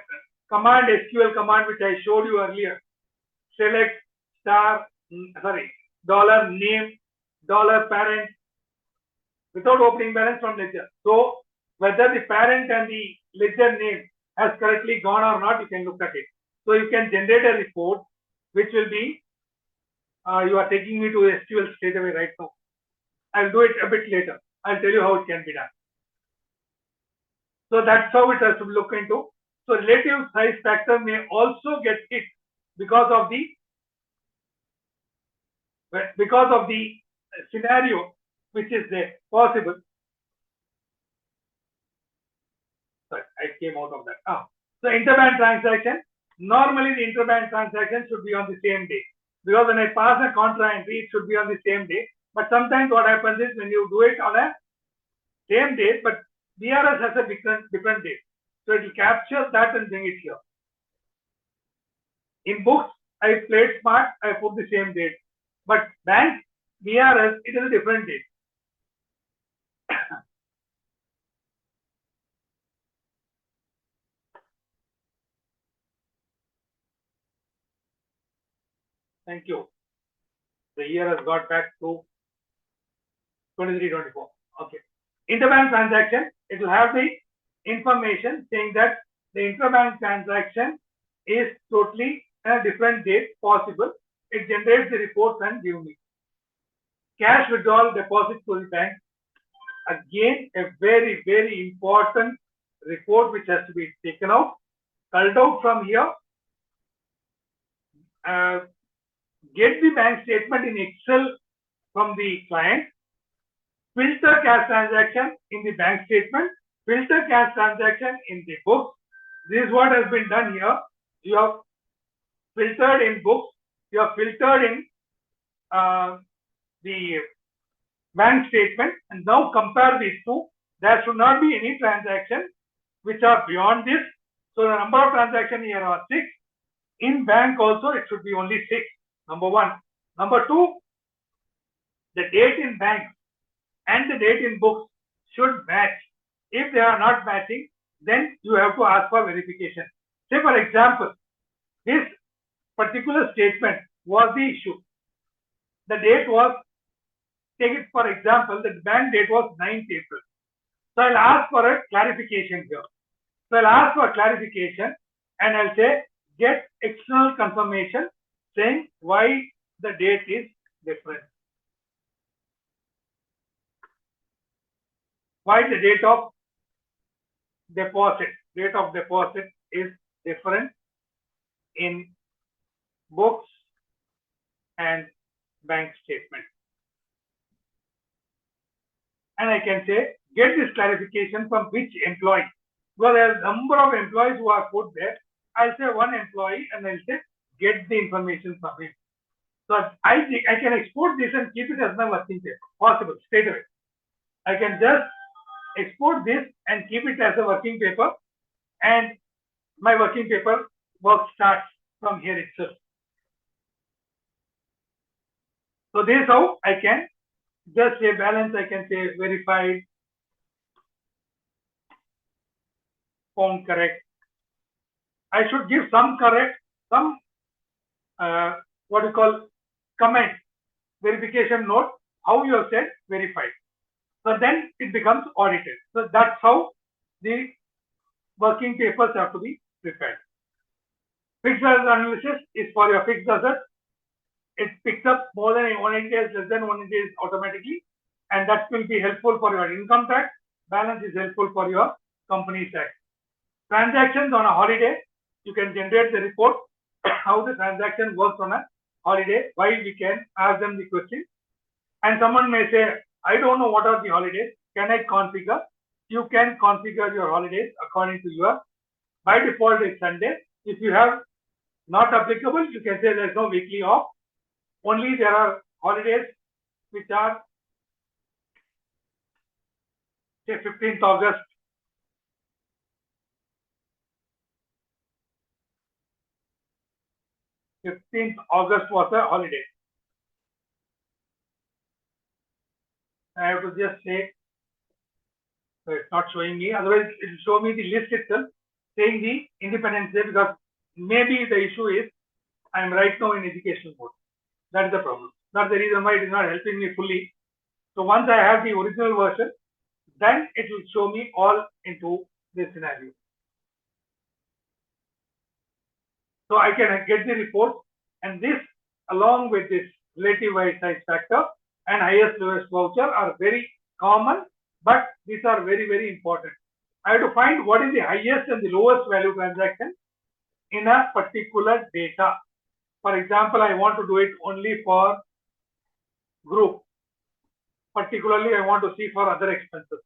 command, SQL command, which I showed you earlier, select $name, $parent, without opening balance from ledger. So whether the parent and the ledger name has correctly gone or not, you can look at it. So you can generate a report, which will be, you are taking me to SQL straight away right now. I'll do it a bit later. I'll tell you how it can be done. So that's how it has to look into. So relative size factor may also get hit because of the scenario which is there possible. Sorry, I came out of that. So interband transaction. Normally the interband transaction should be on the same day, because when I pass a contra entry, it should be on the same day. But sometimes what happens is, when you do it on a same date, but BRS has a different date. So it will capture that and bring it here. In books, I played smart, I put the same date. But bank, BRS, it is a different date. Thank you. The year has got back to 23-24. Okay. Interbank transaction, it will have the information saying that the interbank transaction is totally a different date possible. It generates the reports and give me. Cash withdrawal deposit to the bank. Again, a very, very important report which has to be taken out, culled out from here. Get the bank statement in Excel from the client. Filter cash transaction in the bank statement. Filter cash transaction in the books. This is what has been done here. You have filtered in books. You have filtered in the bank statement, and now compare these two. There should not be any transactions which are beyond this. So the number of transactions here are 6. In bank also it should be only 6. Number 1. Number 2, the date in bank and the date in books should match. If they are not matching, then you have to ask for verification. Say for example, this particular statement was the issue. The date was, take it for example, the bank date was 9th April. So I'll ask for a clarification here. So I'll ask for clarification and I'll say get external confirmation saying why the date is different. Why the date of deposit is different in books and bank statement. And I can say get this clarification from which employee. Because there are a number of employees who are put there. I'll say one employee and I'll say get the information from him. So I can export this and keep it as my working paper. Possible, straight away. I can just export this and keep it as a working paper, and my working paper work starts from here itself. So this is how I can just say balance. I can say verified, found correct. I should give some correct, some what you call comment, verification note, how you have said verified. So then it becomes audited. So that's how the working papers have to be prepared. Fixed asset analysis is for your fixed assets. It picks up more than 180 days, less than 180 days automatically, and that will be helpful for your income tax. Balance is helpful for your company tax. Transactions on a holiday, you can generate the report how the transaction works on a holiday, why we can ask them the question. And someone may say, I don't know what are the holidays, can I configure? You can configure your holidays according to your, by default it's Sunday. If you have not applicable, you can say there's no weekly off. Only there are holidays which are, say, 15th August. 15th August was a holiday. I have to just say, so it's not showing me, otherwise it will show me the list itself saying the Independence Day, because maybe the issue is I am right now in education mode. That is the problem. That's the reason why it is not helping me fully. So once I have the original version, then it will show me all into this scenario. So I can get the report, and this along with this relative wide size factor and highest lowest voucher are very common, but these are very, very important. I have to find what is the highest and the lowest value transaction in a particular data. For example, I want to do it only for group. Particularly, I want to see for other expenses.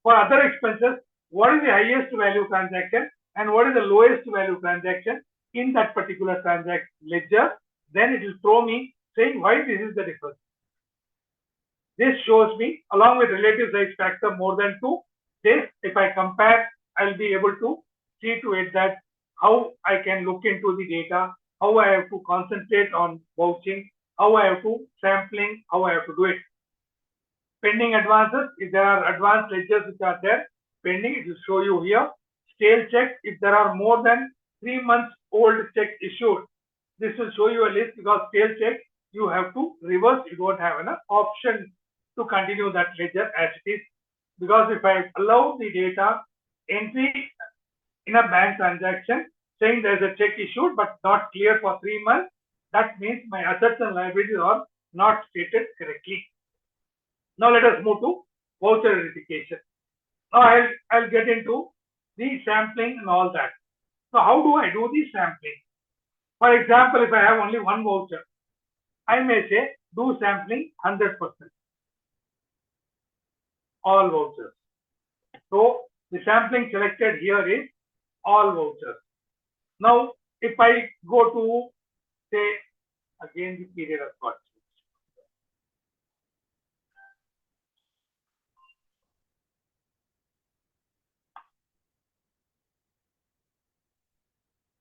For other expenses, what is the highest value transaction and what is the lowest value transaction in that particular transaction ledger? Then it will throw me saying why this is the difference. This shows me along with relative size factor more than 2. This, if I compare, I'll be able to see to it that how I can look into the data, how I have to concentrate on vouching, how I have to sampling, how I have to do it. Pending advances, if there are advanced ledgers which are there, pending, it will show you here. Stale check, if there are more than 3 months old check issued, this will show you a list, because stale check, you have to reverse, you don't have an option to continue that ledger as it is. Because if I allow the data entry in a bank transaction saying there's a check issued but not clear for 3 months, that means my assets and liabilities are not stated correctly. Now let us move to voucher verification. Now I'll get into the sampling and all that. So how do I do the sampling? For example, if I have only one voucher, I may say do sampling 100%. All vouchers. So the sampling selected here is all vouchers. Now, if I go to, say, again the period has got changed.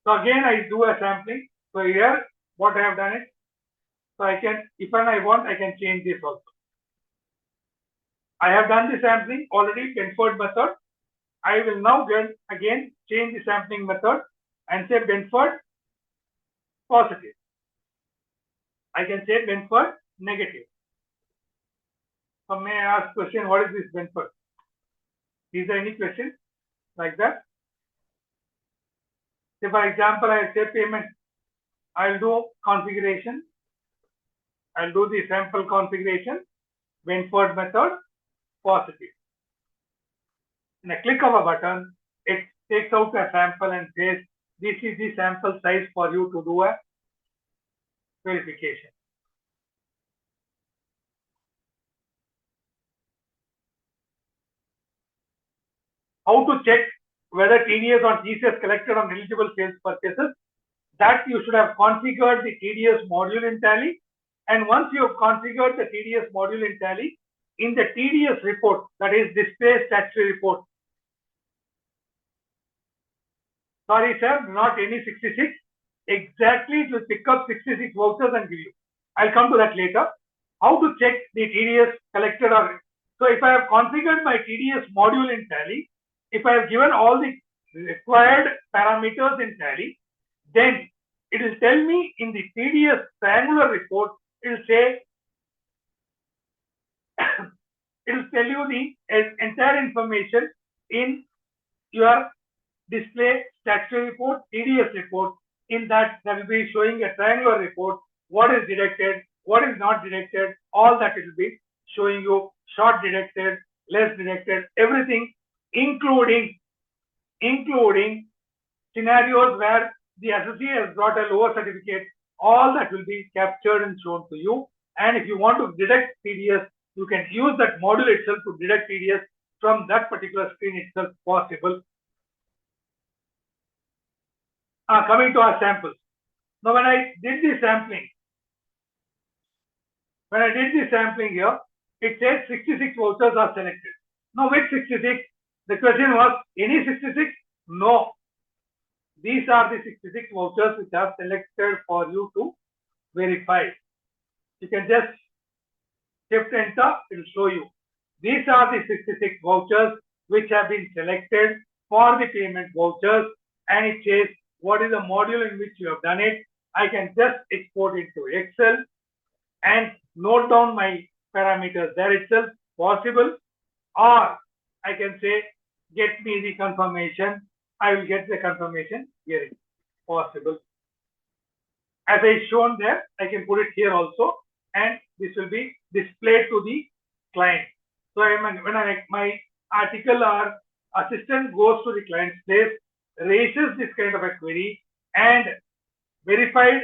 So again, I do a sampling. So here, what I have done is, so I can, if I want, I can change this also. I have done the sampling already, Benford method. I will now again change the sampling method and say Benford positive. I can say Benford negative. So may I ask question, what is this Benford? Is there any question like that? Say for example, I say payment. I'll do configuration. I'll do the sample configuration. Benford method positive. In a click of a button, it takes out a sample and says, this is the sample size for you to do a verification. How to check whether TDS on TCS collected on eligible sales purchases? That you should have configured the TDS module in Tally. And once you have configured the TDS module in Tally, in the TDS report, that is display statutory report. Sorry, sir, not any 66. Exactly, it will pick up 66 vouchers and give you. I'll come to that later. How to check the TDS collected or so if I have configured my TDS module in Tally, if I have given all the required parameters in Tally, then it will tell me in the TDS triangular report, it will say, it will tell you the entire information in your display statutory report, TDS report. In that, there will be showing a triangular report, what is deducted, what is not deducted, all that it will be showing you, short deducted, less deducted, everything, including scenarios where the associate has brought a lower certificate, all that will be captured and shown to you. And if you want to deduct TDS, you can use that module itself to deduct TDS from that particular screen itself possible. Coming to our samples. Now, when I did the sampling, here, it says 66 vouchers are selected. Now, which 66? The question was, any 66? No. These are the 66 vouchers which are selected for you to verify. You can just shift enter, it will show you. These are the 66 vouchers which have been selected for the payment vouchers, and it says what is the module in which you have done it. I can just export it to Excel and note down my parameters there itself, possible, or I can say get me the confirmation. I will get the confirmation here, possible. As I shown there, I can put it here also, and this will be displayed to the client. So when my article or assistant goes to the client's place, raises this kind of a query, and verified,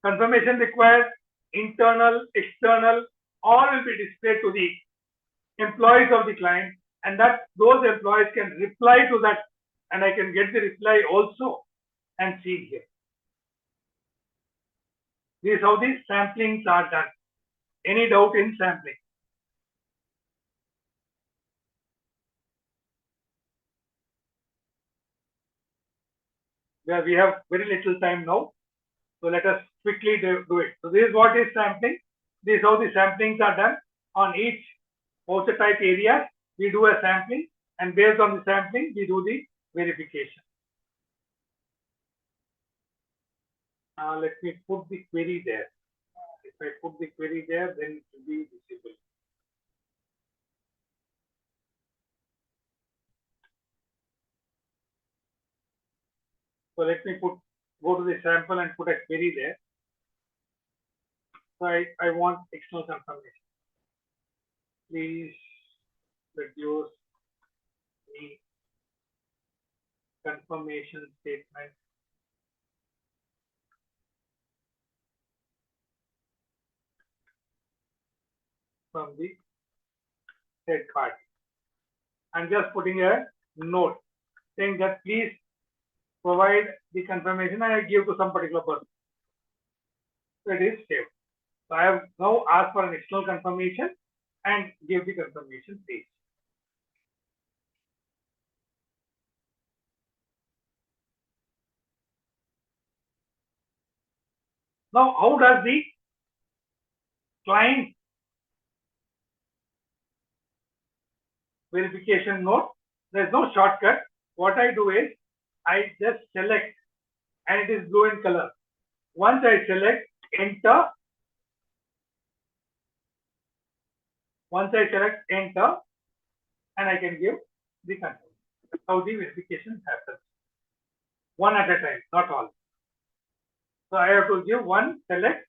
confirmation required, internal, external, all will be displayed to the employees of the client, and that those employees can reply to that, and I can get the reply also and see here. This is how the samplings are done. Any doubt in sampling? We have very little time now, so let us quickly do it. So this is what is sampling. This is how the samplings are done. On each voucher type area, we do a sampling, and based on the sampling, we do the verification. Let me put the query there. If I put the query there, then it will be visible. So let me go to the sample and put a query there. So I want external confirmation. Please produce the confirmation statement from the third party. I'm just putting a note saying that please provide the confirmation, and I give to some particular person. So it is saved. So I have now asked for an external confirmation and give the confirmation page. Now, how does the client verification mode. There's no shortcut. What I do is I just select and it is blue in color. Once I select enter, and I can give the control. That's how the verification happens. One at a time, not all. So I have to give one, select,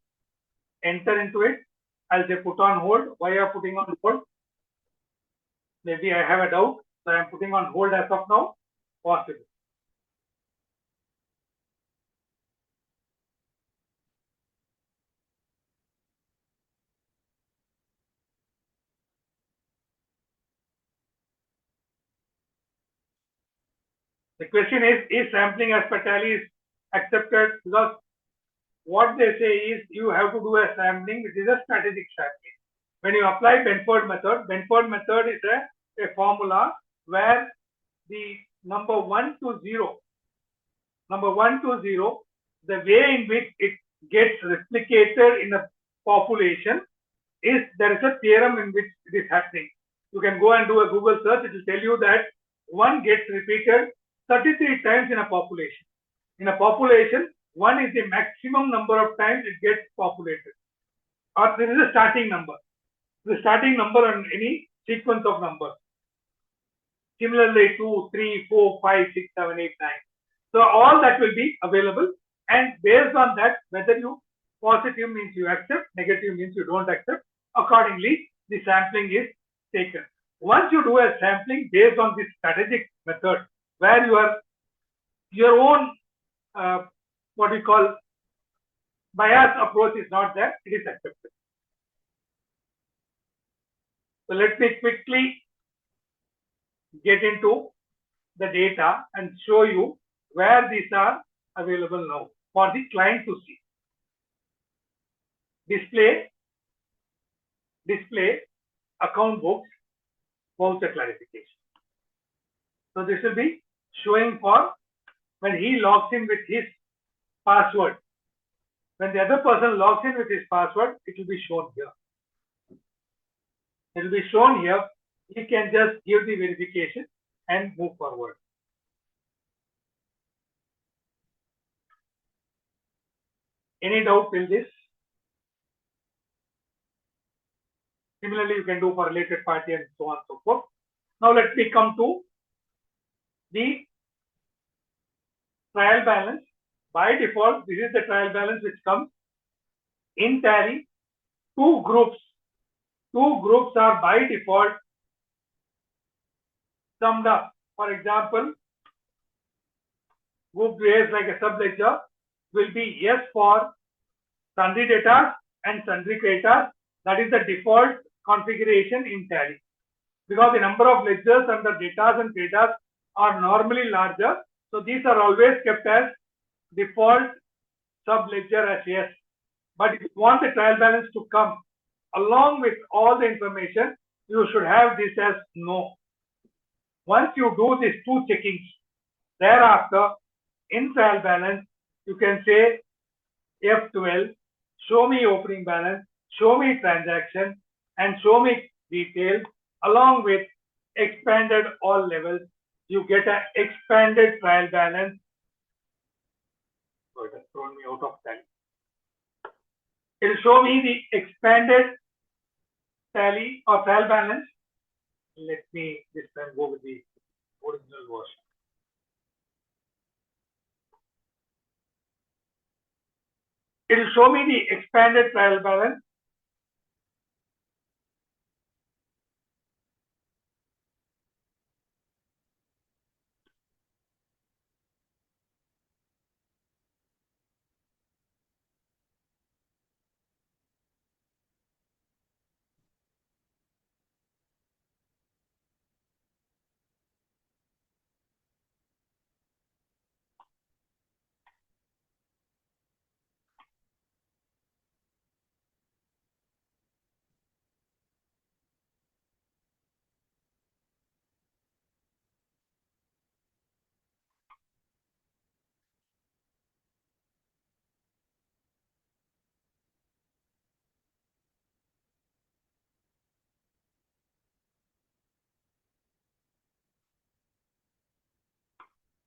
enter into it. I'll say put on hold. Why are putting on hold? Maybe I have a doubt, so I am putting on hold as of now. Possible. The question is sampling as per Tally is accepted? Because what they say is you have to do a sampling, which is a strategic sampling. When you apply Benford method is a formula where the number 1 to 0, the way in which it gets replicated in a population is there is a theorem in which it is happening. You can go and do a Google search. It will tell you that 1 gets repeated 33 times in a population. In a population, 1 is the maximum number of times it gets populated. Or this is a starting number. The starting number on any sequence of numbers. Similarly, 2, 3, 4, 5, 6, 7, 8, 9. So all that will be available, and based on that, whether you positive means you accept, negative means you don't accept. Accordingly, the sampling is taken. Once you do a sampling based on this strategic method, where your own what we call bias approach is not there, it is accepted. So let me quickly get into the data and show you where these are available now for the client to see. Display account books, voucher clarification. So this will be showing for when he logs in with his password. When the other person logs in with his password, it will be shown here. It will be shown here. He can just give the verification and move forward. Any doubt till this? Similarly, you can do for related party and so on and so forth. Now let me come to the trial balance. By default, this is the trial balance which comes in Tally. Two groups are by default summed up. For example, group A is like a subledger will be yes for sundry debtors and sundry creditors. That is the default configuration in Tally. Because the number of ledgers under debtors and creditors are normally larger, so these are always kept as default sub-ledger as yes. But if you want the trial balance to come along with all the information, you should have this as no. Once you do these two checkings, thereafter in trial balance, you can say F12, show me opening balance, show me transaction, and show me details along with expanded all levels. You get an expanded trial balance. So it has thrown me out of Tally. It will show me the expanded Tally or trial balance. Let me this time go with the original version. It will show me the expanded trial balance.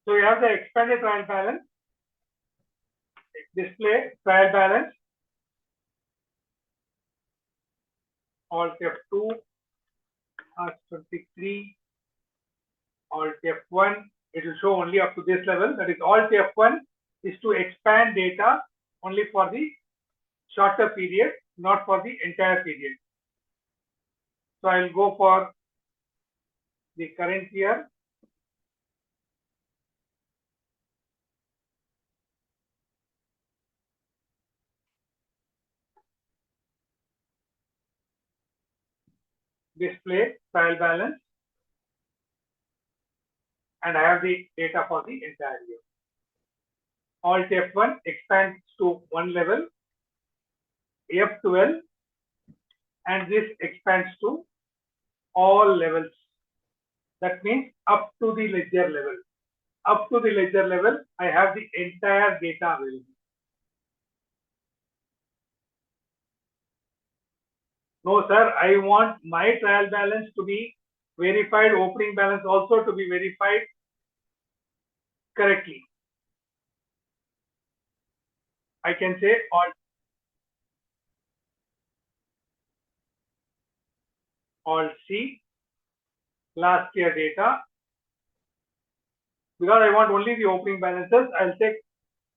So you have the expanded trial balance, display trial balance, Alt F2, R23, Alt F1. It will show only up to this level. That is Alt F1 is to expand data only for the shorter period, not for the entire period. So I will go for the current year. Display trial balance, and I have the data for the entire year. Alt F1 expands to one level, F12, and this expands to all levels. That means up to the ledger level. Up to the ledger level, I have the entire data available. No, sir, I want my trial balance to be verified, opening balance also to be verified correctly. I can say Alt C, last year data. Because I want only the opening balances, I'll check,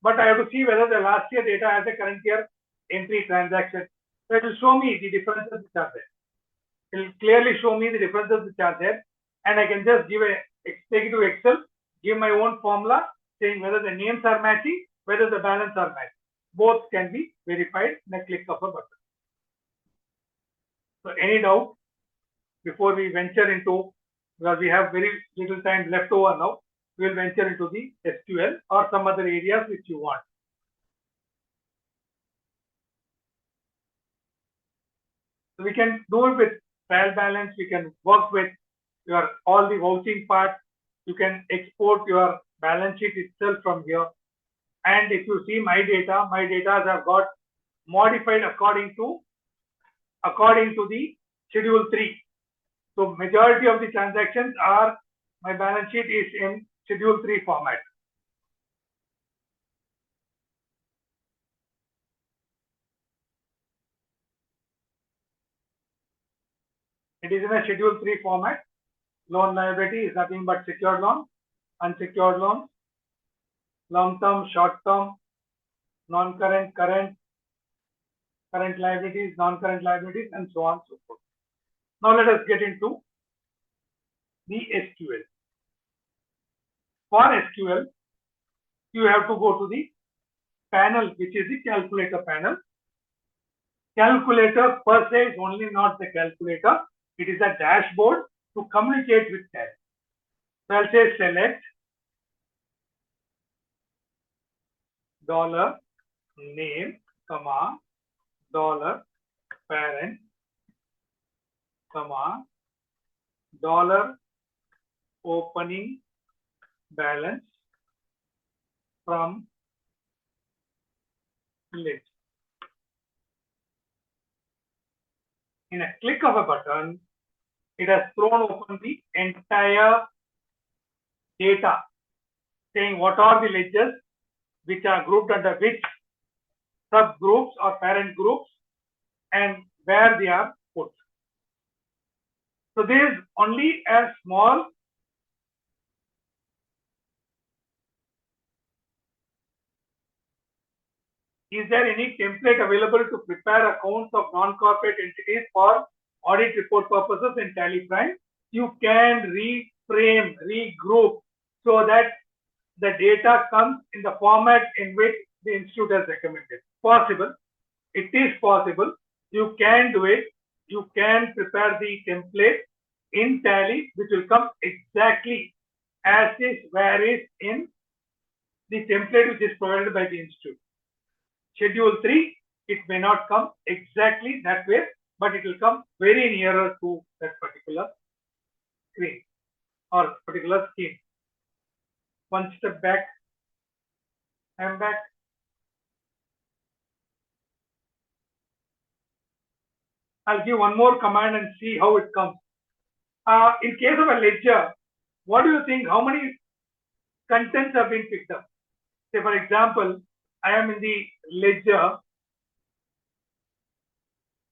but I have to see whether the last year data has a current year entry transaction. So it will show me the differences which are there. It will clearly show me the differences which are there, and I can just take it to Excel, give my own formula saying whether the names are matching, whether the balance are matching. Both can be verified in a click of a button. So any doubt before we venture into, because we have very little time left over now, we will venture into the SQL or some other areas which you want. So we can do it with trial balance. We can work with all the vouching part. You can export your balance sheet itself from here. And if you see my data have got modified according to the schedule 3. So majority of the transactions are, my balance sheet is in schedule 3 format. It is in a schedule 3 format. Loan liability is nothing but secured loan, unsecured loan, long term, short term, non-current, current, current liabilities, non-current liabilities, and so on and so forth. Now let us get into the SQL. For SQL, you have to go to the panel, which is the calculator panel. Calculator per se is only not the calculator. It is a dashboard to communicate with Tally. So I'll say select $name, $parent, $opening balance from list. In a click of a button, it has thrown open the entire data, saying what are the ledgers which are grouped under which subgroups or parent groups and where they are put. So there is only a small is there any template available to prepare accounts of non-corporate entities for audit report purposes in TallyPrime? You can reframe, regroup so that the data comes in the format in which the institute has recommended. Possible. It is possible. You can do it. You can prepare the template in Tally, which will come exactly as is, where is in the template which is provided by the institute. Schedule 3, it may not come exactly that way, but it will come very nearer to that particular screen or particular scheme. One step back. I am back. I'll give one more command and see how it comes. In case of a ledger, what do you think? How many contents have been picked up. Say, for example, I am in the ledger,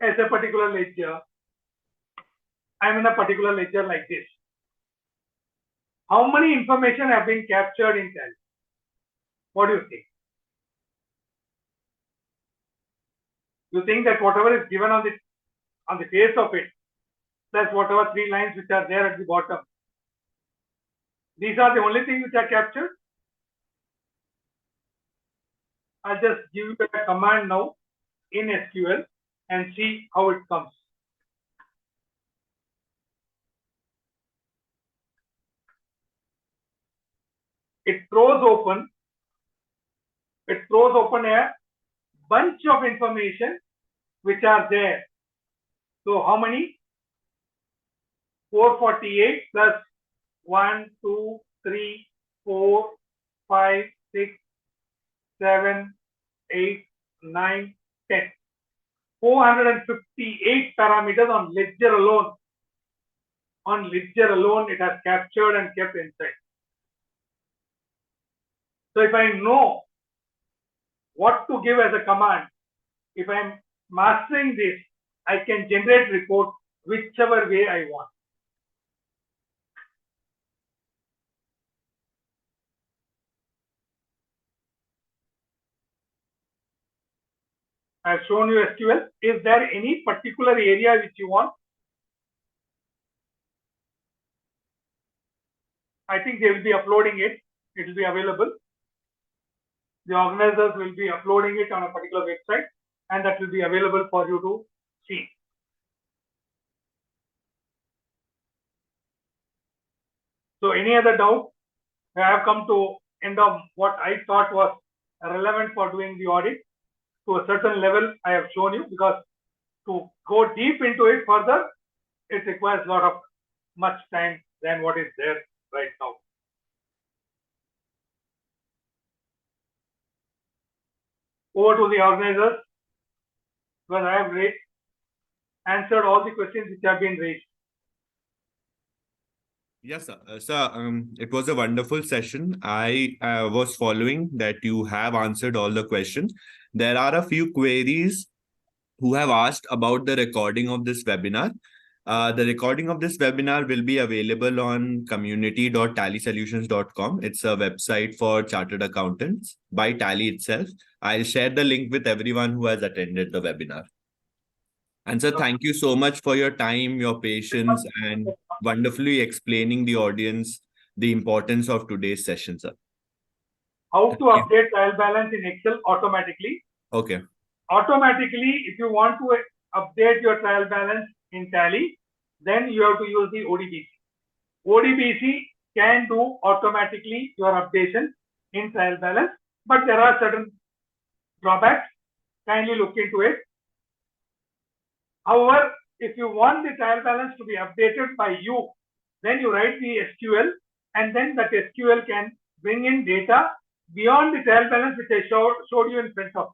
as a particular ledger. I am in a particular ledger like this. How many information have been captured in Tally? What do you think? You think that whatever is given on the face of it, plus whatever 3 lines which are there at the bottom, these are the only things which are captured? I'll just give you a command now in SQL and see how it comes. It throws open a bunch of information which are there. So how many? 448 plus 1, 2, 3, 4, 5, 6, 7, 8, 9, 10. 458 parameters on ledger alone. On ledger alone, it has captured and kept inside. So if I know what to give as a command, if I am mastering this, I can generate reports whichever way I want. I have shown you SQL. Is there any particular area which you want? I think they will be uploading it. It will be available. The organizers will be uploading it on a particular website, and that will be available for you to see. So any other doubt? I have come to end of what I thought was relevant for doing the audit. To a certain level, I have shown you, because to go deep into it further, it requires a lot of much time than what is there right now. Over to the organizers, because I have answered all the questions which have been raised. Yes, sir. It was a wonderful session. I was following that you have answered all the questions. There are a few queries who have asked about the recording of this webinar. The recording of this webinar will be available on community.tallysolutions.com. It's a website for chartered accountants by Tally itself. I'll share the link with everyone who has attended the webinar. And sir, thank you so much for your time, your patience, and wonderfully explaining the audience the importance of today's session, sir. How to update trial balance in Excel automatically? Okay. Automatically, if you want to update your trial balance in Tally, then you have to use the ODBC. ODBC can do automatically your updation in trial balance, but there are certain drawbacks. Kindly look into it. However, if you want the trial balance to be updated by you, then you write the SQL, and then that SQL can bring in data beyond the trial balance which I showed you in front of.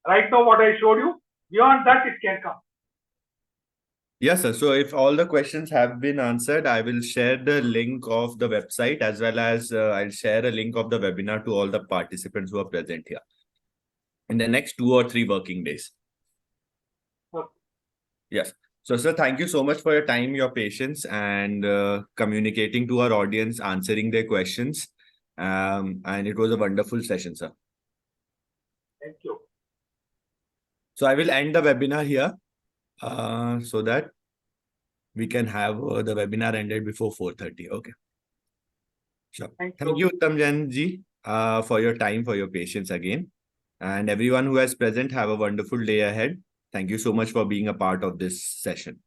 Right now, what I showed you, beyond that it can come. Yes, sir. So if all the questions have been answered, I will share the link of the website, as well as I'll share a link of the webinar to all the participants who are present here in the next 2 or 3 working days. Okay. Yes. So, sir, thank you so much for your time, your patience, and communicating to our audience, answering their questions. And it was a wonderful session, sir. Thank you. So I will end the webinar here so that we can have the webinar ended before 4:30. Okay. Sure. Thank you, Uttamchand ji, for your time, for your patience again. And everyone who has present, have a wonderful day ahead. Thank you so much for being a part of this session.